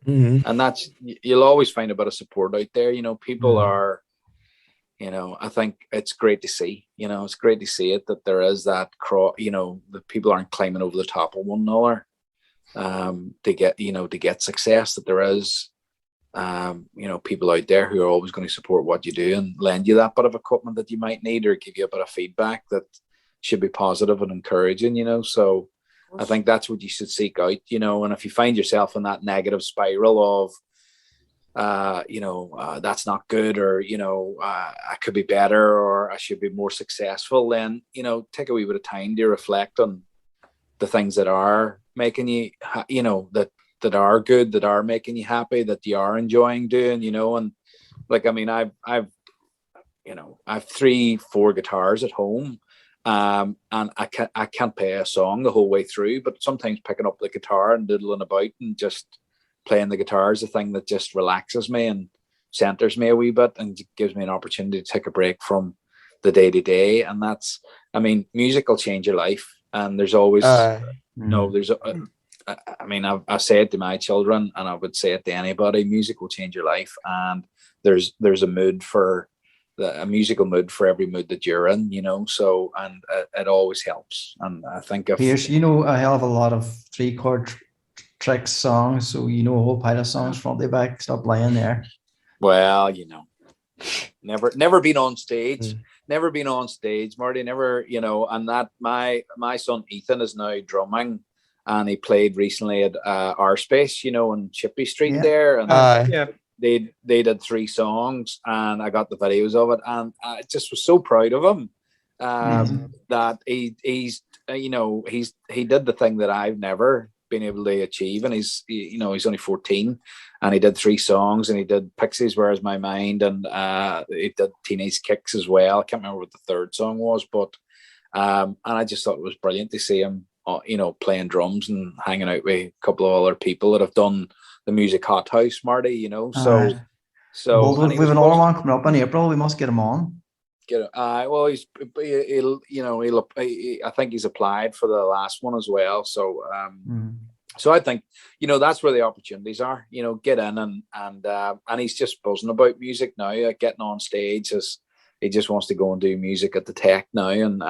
And that's, you'll always find a bit of support out there. People are. I think it's great to see. It's great to see it, that there is that that people aren't climbing over the top of one another to get success. That there is people out there who are always going to support what you do and lend you that bit of equipment that you might need, or give you a bit of feedback that should be positive and encouraging. So I think that's what you should seek out. And if you find yourself in that negative spiral of that's not good, or I could be better, or I should be more successful, then take a wee bit of time to reflect on the things that are making you that are good, that are making you happy, that you are enjoying doing, and I've 3-4 guitars at home, and I can't play a song the whole way through, but sometimes picking up the guitar and diddling about and just playing the guitar is a thing that just relaxes me and centers me a wee bit, and gives me an opportunity to take a break from the day-to-day. And that's, music will change your life, and there's always I say it to my children, and I would say it to anybody: music will change your life, and there's a musical mood for every mood that you're in, so, and it always helps. And I think Pierce, a hell of a lot of 3-chord tricks songs, so a whole pile of songs front to back. Stop lying there. Well, never been on stage, Marty, never, and that my son Ethan is now drumming, and he played recently at our space, on Chippy Street there, and they did 3 songs, and I got the videos of it, and I just was so proud of him, that he did the thing that I've never been able to achieve, and he's only 14, and he did 3 songs, and he did Pixies, Where's My Mind, and he did Teenage Kicks as well. I can't remember what the 3rd song was, but and I just thought it was brilliant to see him playing drums and hanging out with a couple of other people that have done the Music Hot House, Marty, so well, we've another one coming up in April. We must get him on. Well, I think he's applied for the last one as well. So So I think, that's where the opportunities are. Get in and he's just buzzing about music now. Getting on stage, he just wants to go and do music at the Tech now, and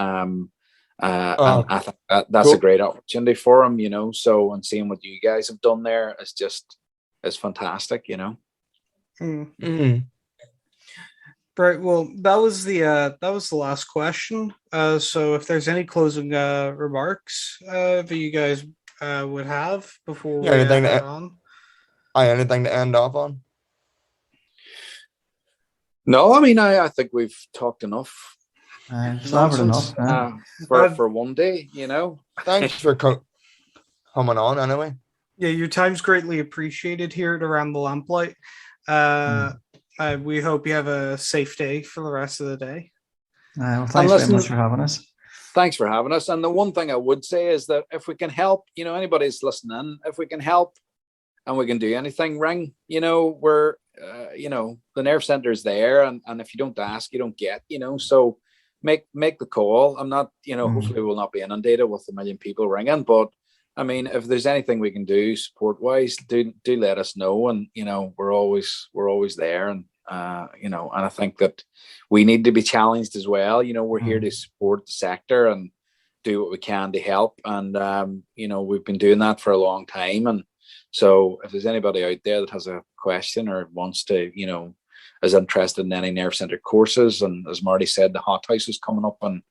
I think that's cool. a great opportunity for him. So, and seeing what you guys have done there is fantastic. Mm. Right. Well, that was the last question. So if there's any closing remarks that you guys would have before we anything head to on. anything to end off on? No, I mean, I think we've talked enough. Flabbered enough. For one day, Thanks for coming on anyway. Yeah, your time's greatly appreciated here at Around the Lamplight. We hope you have a safe day for the rest of the day. Well, thanks very much for having us. Thanks for having us. And the one thing I would say is that if we can help, anybody's listening, if we can help and we can do anything, ring. We're, the nerve center is there, and if you don't ask, you don't get. So make the call. I'm not, hopefully we'll not be inundated with a million people ringing, but I mean, if there's anything we can do support wise, do let us know, and we're always there, and and I think that we need to be challenged as well. We're here to support the sector and do what we can to help, and we've been doing that for a long time, and so if there's anybody out there that has a question or wants to, is interested in any nerve center courses, and as Marty said, the hot house is coming up in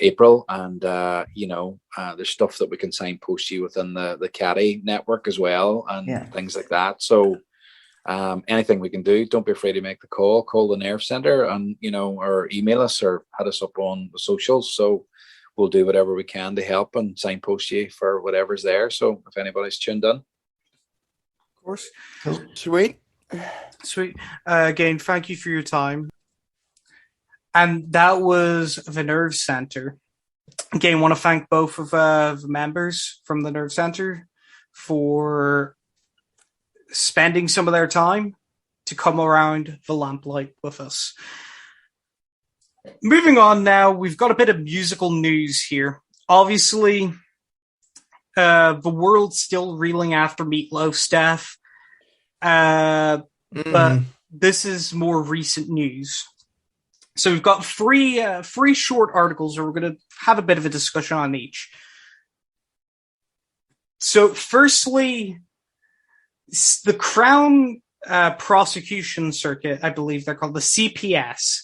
April, and there's stuff that we can signpost you within the Caddy network as well, and things like that. So anything we can do, don't be afraid to make the call the nerve center, and or email us or hit us up on the socials. So we'll do whatever we can to help and signpost you for whatever's there. So if anybody's tuned in, of course. Sweet. Again, thank you for your time. And that was the Nerve Center. Again, want to thank both of the members from the Nerve Center for spending some of their time to come around the Lamplight with us. Moving on now, we've got a bit of musical news here. Obviously, the world's still reeling after Meatloaf's death, but this is more recent news. So we've got three short articles, and we're going to have a bit of a discussion on each. So firstly, the Crown Prosecution Circuit, I believe they're called the CPS,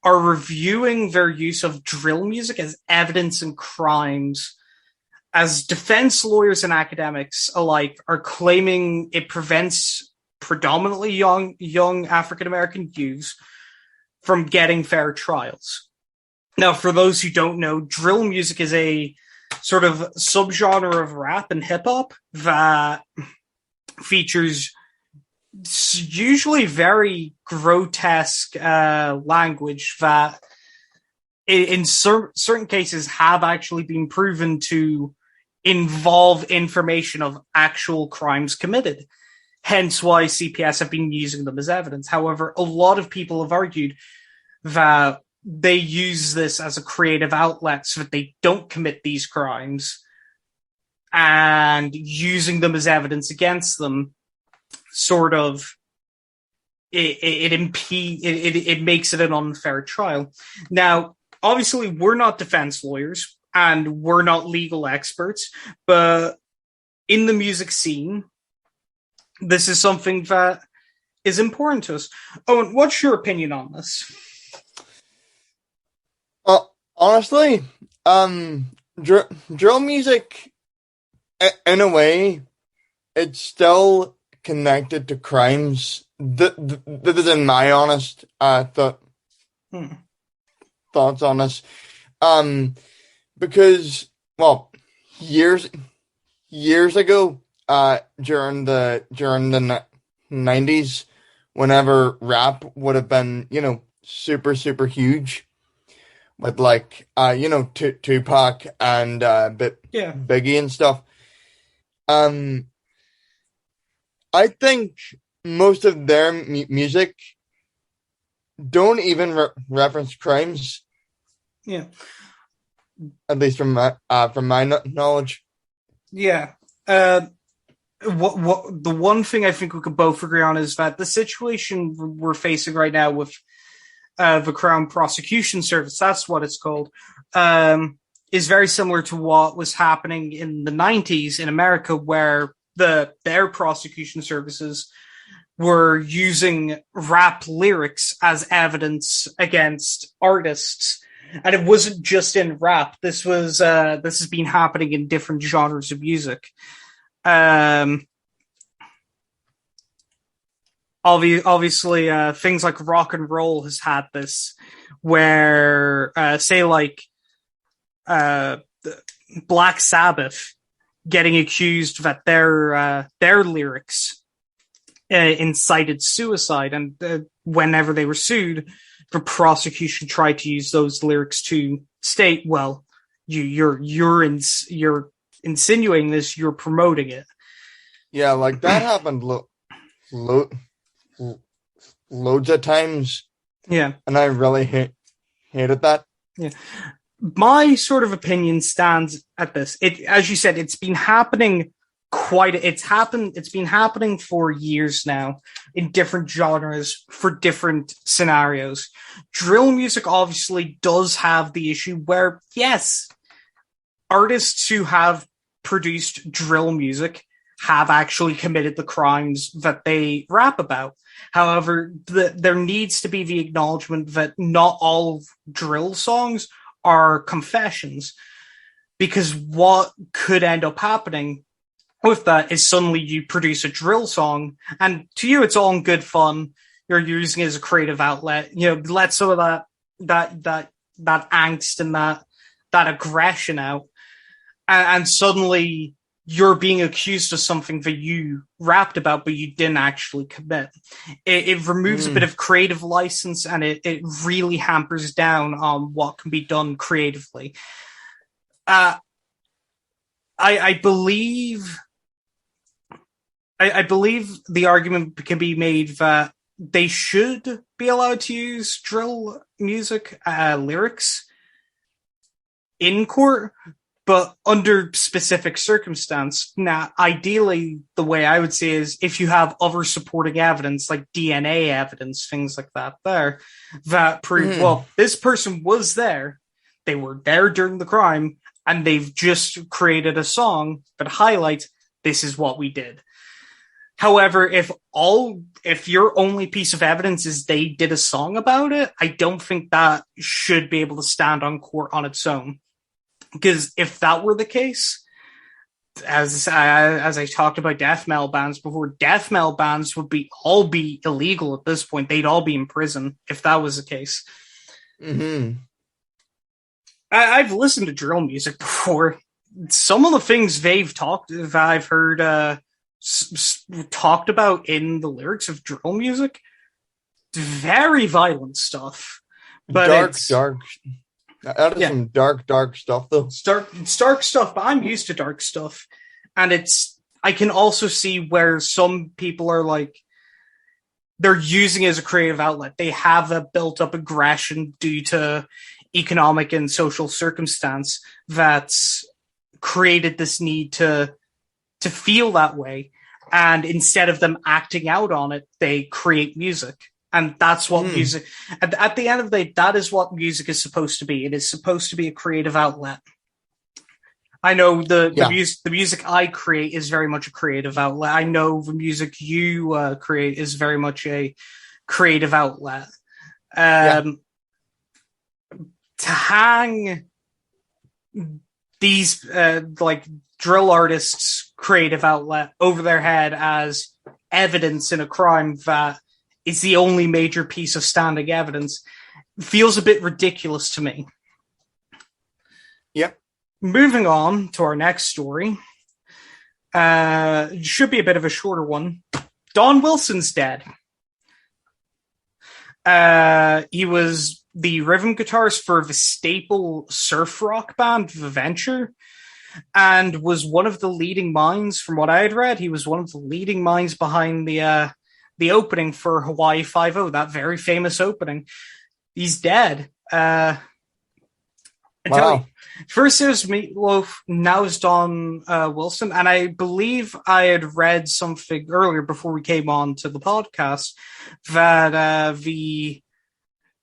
are reviewing their use of drill music as evidence in crimes, as defense lawyers and academics alike are claiming it prevents predominantly young African-American youths from getting fair trials. Now, for those who don't know, drill music is a sort of subgenre of rap and hip-hop that features usually very grotesque language that in certain cases have actually been proven to involve information of actual crimes committed. Hence why CPS have been using them as evidence. However, a lot of people have argued that they use this as a creative outlet so that they don't commit these crimes, and using them as evidence against them sort of it makes it an unfair trial. Now, obviously, we're not defense lawyers and we're not legal experts, but in the music scene, this is something that is important to us. Owen, what's your opinion on this? Honestly, drill music, in a way, it's still connected to crimes. That is in my honest thoughts on this. Because, well, years ago, during the 90s, whenever rap would have been, super huge, with Tupac and Biggie and stuff. I think most of their music don't even reference crimes. Yeah, at least from my knowledge. Yeah. What the one thing I think we could both agree on is that the situation we're facing right now with the Crown Prosecution Service, that's what it's called, is very similar to what was happening in the 90s in America, where their prosecution services were using rap lyrics as evidence against artists. And it wasn't just in rap. This has been happening in different genres of music. Obviously, things like rock and roll has had this, where say like Black Sabbath getting accused that their lyrics incited suicide, and whenever they were sued, the prosecution tried to use those lyrics to state, well, you're insinuating this, you're promoting it. Yeah, like that happened loads of times. Yeah. And I really hated that. Yeah. My sort of opinion stands at this. As you said, it's been happening it's been happening for years now in different genres for different scenarios. Drill music obviously does have the issue where, yes, artists who have produced drill music have actually committed the crimes that they rap about. However, there needs to be the acknowledgement that not all drill songs are confessions, because what could end up happening with that is suddenly you produce a drill song, and to you it's all in good fun. You're using it as a creative outlet. Let some of that angst and that aggression out, and suddenly you're being accused of something that you rapped about, but you didn't actually commit. It removes a bit of creative license, and it really hampers down on what can be done creatively. I believe the argument can be made that they should be allowed to use drill music lyrics in court, but under specific circumstance. Now, ideally, the way I would say is if you have other supporting evidence, like DNA evidence, things like that, that prove, well, this person was there, they were there during the crime, and they've just created a song that highlights this is what we did. However, if your only piece of evidence is they did a song about it, I don't think that should be able to stand on court on its own. Because if that were the case, as I talked about death metal bands before, death metal bands would all be illegal at this point. They'd all be in prison if that was the case. Mm-hmm. I've listened to drill music before. Some of the things I've heard talked about in the lyrics of drill music, very violent stuff. But dark. That is some dark stuff, though. It's dark stuff, but I'm used to dark stuff. And I can also see where some people are like, they're using it as a creative outlet. They have a built-up aggression due to economic and social circumstance that's created this need to feel that way. And instead of them acting out on it, they create music. And that's what music, at the end of the day, that is what music is supposed to be. It is supposed to be a creative outlet. I know the music I create is very much a creative outlet. I know the music you create is very much a creative outlet. To hang these like drill artists' creative outlet over their head as evidence in a crime that is the only major piece of standing evidence feels a bit ridiculous to me. Yep. Moving on to our next story. Should be a bit of a shorter one. Don Wilson's dead. He was the rhythm guitarist for the staple surf rock band, The Venture, and was one of the leading minds, from what I had read, he was one of the leading minds behind the opening for Hawaii Five-0, that very famous opening. He's dead. Wow. First it was Meatloaf, now it's Don Wilson, and I believe I had read something earlier before we came on to the podcast that the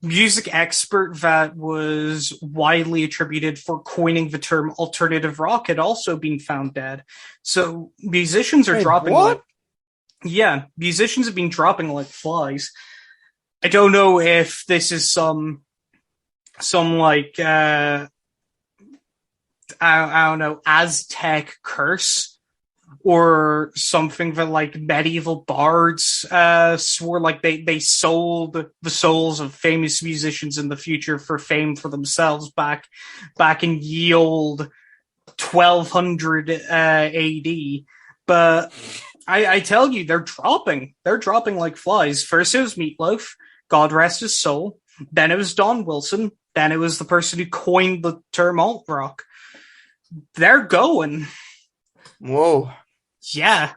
music expert that was widely attributed for coining the term alternative rock had also been found dead. So musicians are dropping what? musicians have been dropping like flies. I don't know if this is some like I don't know, Aztec curse or something that like medieval bards swore like they sold the souls of famous musicians in the future for fame for themselves back in ye old 1200 AD. But I tell you, they're dropping like flies. First it was Meatloaf, God rest his soul. Then it was Don Wilson. Then it was the person who coined the term alt rock. They're going. Whoa. Yeah.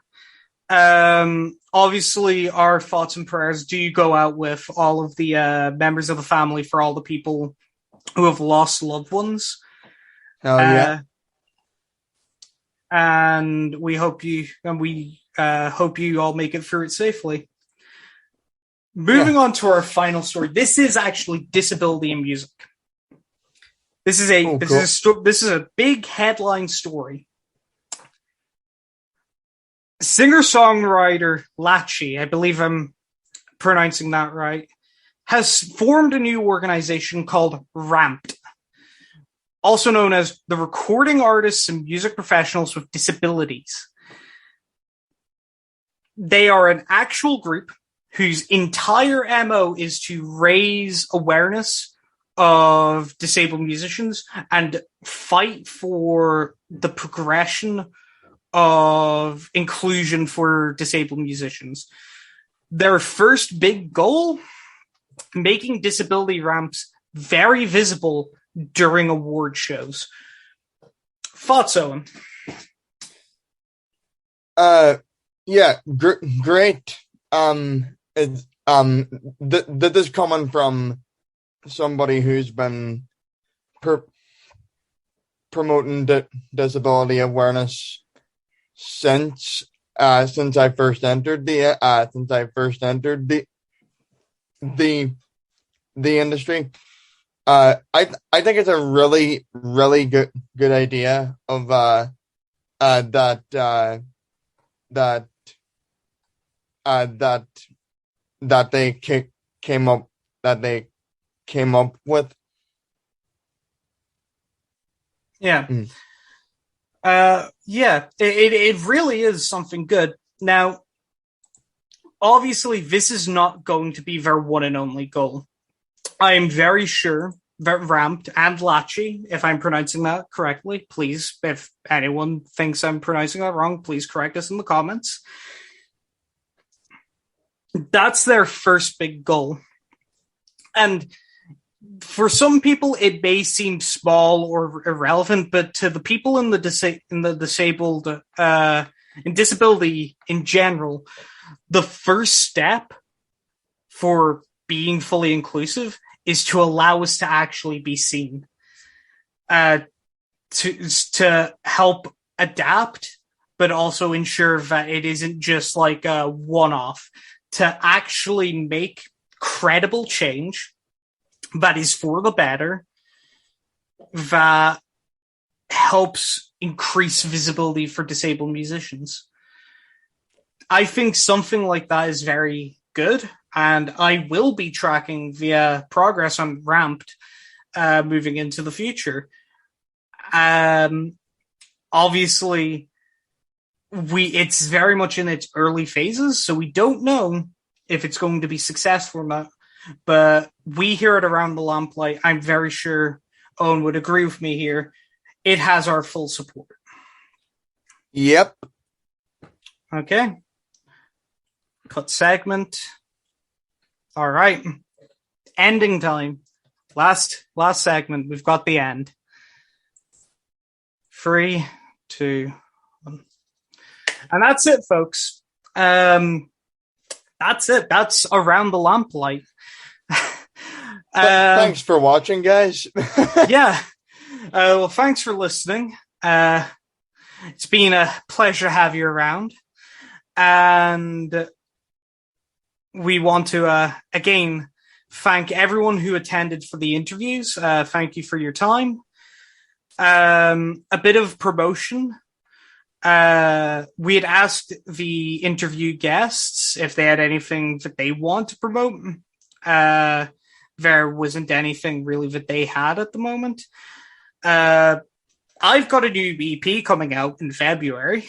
Obviously, our thoughts and prayers do go out with all of the members of the family for all the people who have lost loved ones. Oh, yeah. And we hope you all make it through it safely. Moving on to our final story. This is actually disability in music. This is a big headline story. Singer-songwriter Lachi, I believe I'm pronouncing that right, has formed a new organization called RAMPed, also known as the Recording Artists and Music Professionals with Disabilities. They are an actual group whose entire MO is to raise awareness of disabled musicians and fight for the progression of inclusion for disabled musicians. Their first big goal, making disability ramps very visible during award shows. Thoughts, Owen? Yeah, great. This is coming from somebody who's been promoting disability awareness since I first entered the industry. I think it's a really good idea of that they came up with. Yeah. It really is something good. Now, obviously, this is not going to be their one and only goal. I am very sure that Ramped and Lachi, if I'm pronouncing that correctly, please, if anyone thinks I'm pronouncing that wrong, please correct us in the comments. That's their first big goal. And for some people, it may seem small or irrelevant, but to the people in the disabled, in disability in general, the first step for being fully inclusive is to allow us to actually be seen, to help adapt, but also ensure that it isn't just like a one-off, to actually make credible change that is for the better, that helps increase visibility for disabled musicians. I think something like that is very good, and I will be tracking the progress on Ramped moving into the future. Obviously, it's very much in its early phases, so we don't know if it's going to be successful or not. But we here at Around the Lamplight, I'm very sure Owen would agree with me here, it has our full support. Yep. Okay. Cut segment. All right. Ending time. Last segment. We've got the end. 3, 2, 1. And that's it, folks. That's it. That's Around the Lamplight. Thanks for watching, guys. Yeah. Well, thanks for listening. It's been a pleasure to have you around. And we want to, again, thank everyone who attended for the interviews. Thank you for your time. A bit of promotion. We had asked the interview guests if they had anything that they want to promote. There wasn't anything really that they had at the moment. I've got a new EP coming out in February,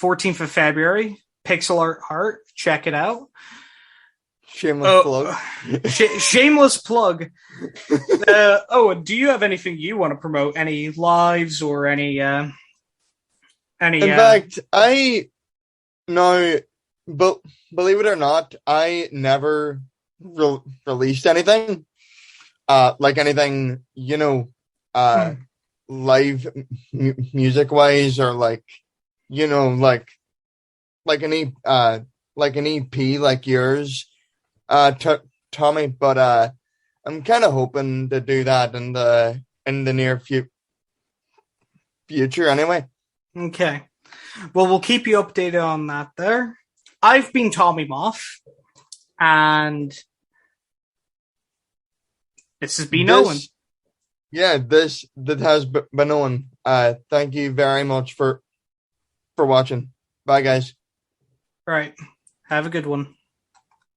14th of February, Pixel Art Heart. Check it out. Shameless plug. Shameless plug. Do you have anything you want to promote? Any lives or any? In fact, but believe it or not, I never released anything. Like anything, live music wise, or like an EP like yours, Tommy. But I'm kind of hoping to do that in the near future, anyway. Okay. Well, we'll keep you updated on that there. I've been Tommy Moff, and this has been Owen. Yeah, that has been Owen. Thank you very much for watching. Bye, guys. All right. Have a good one.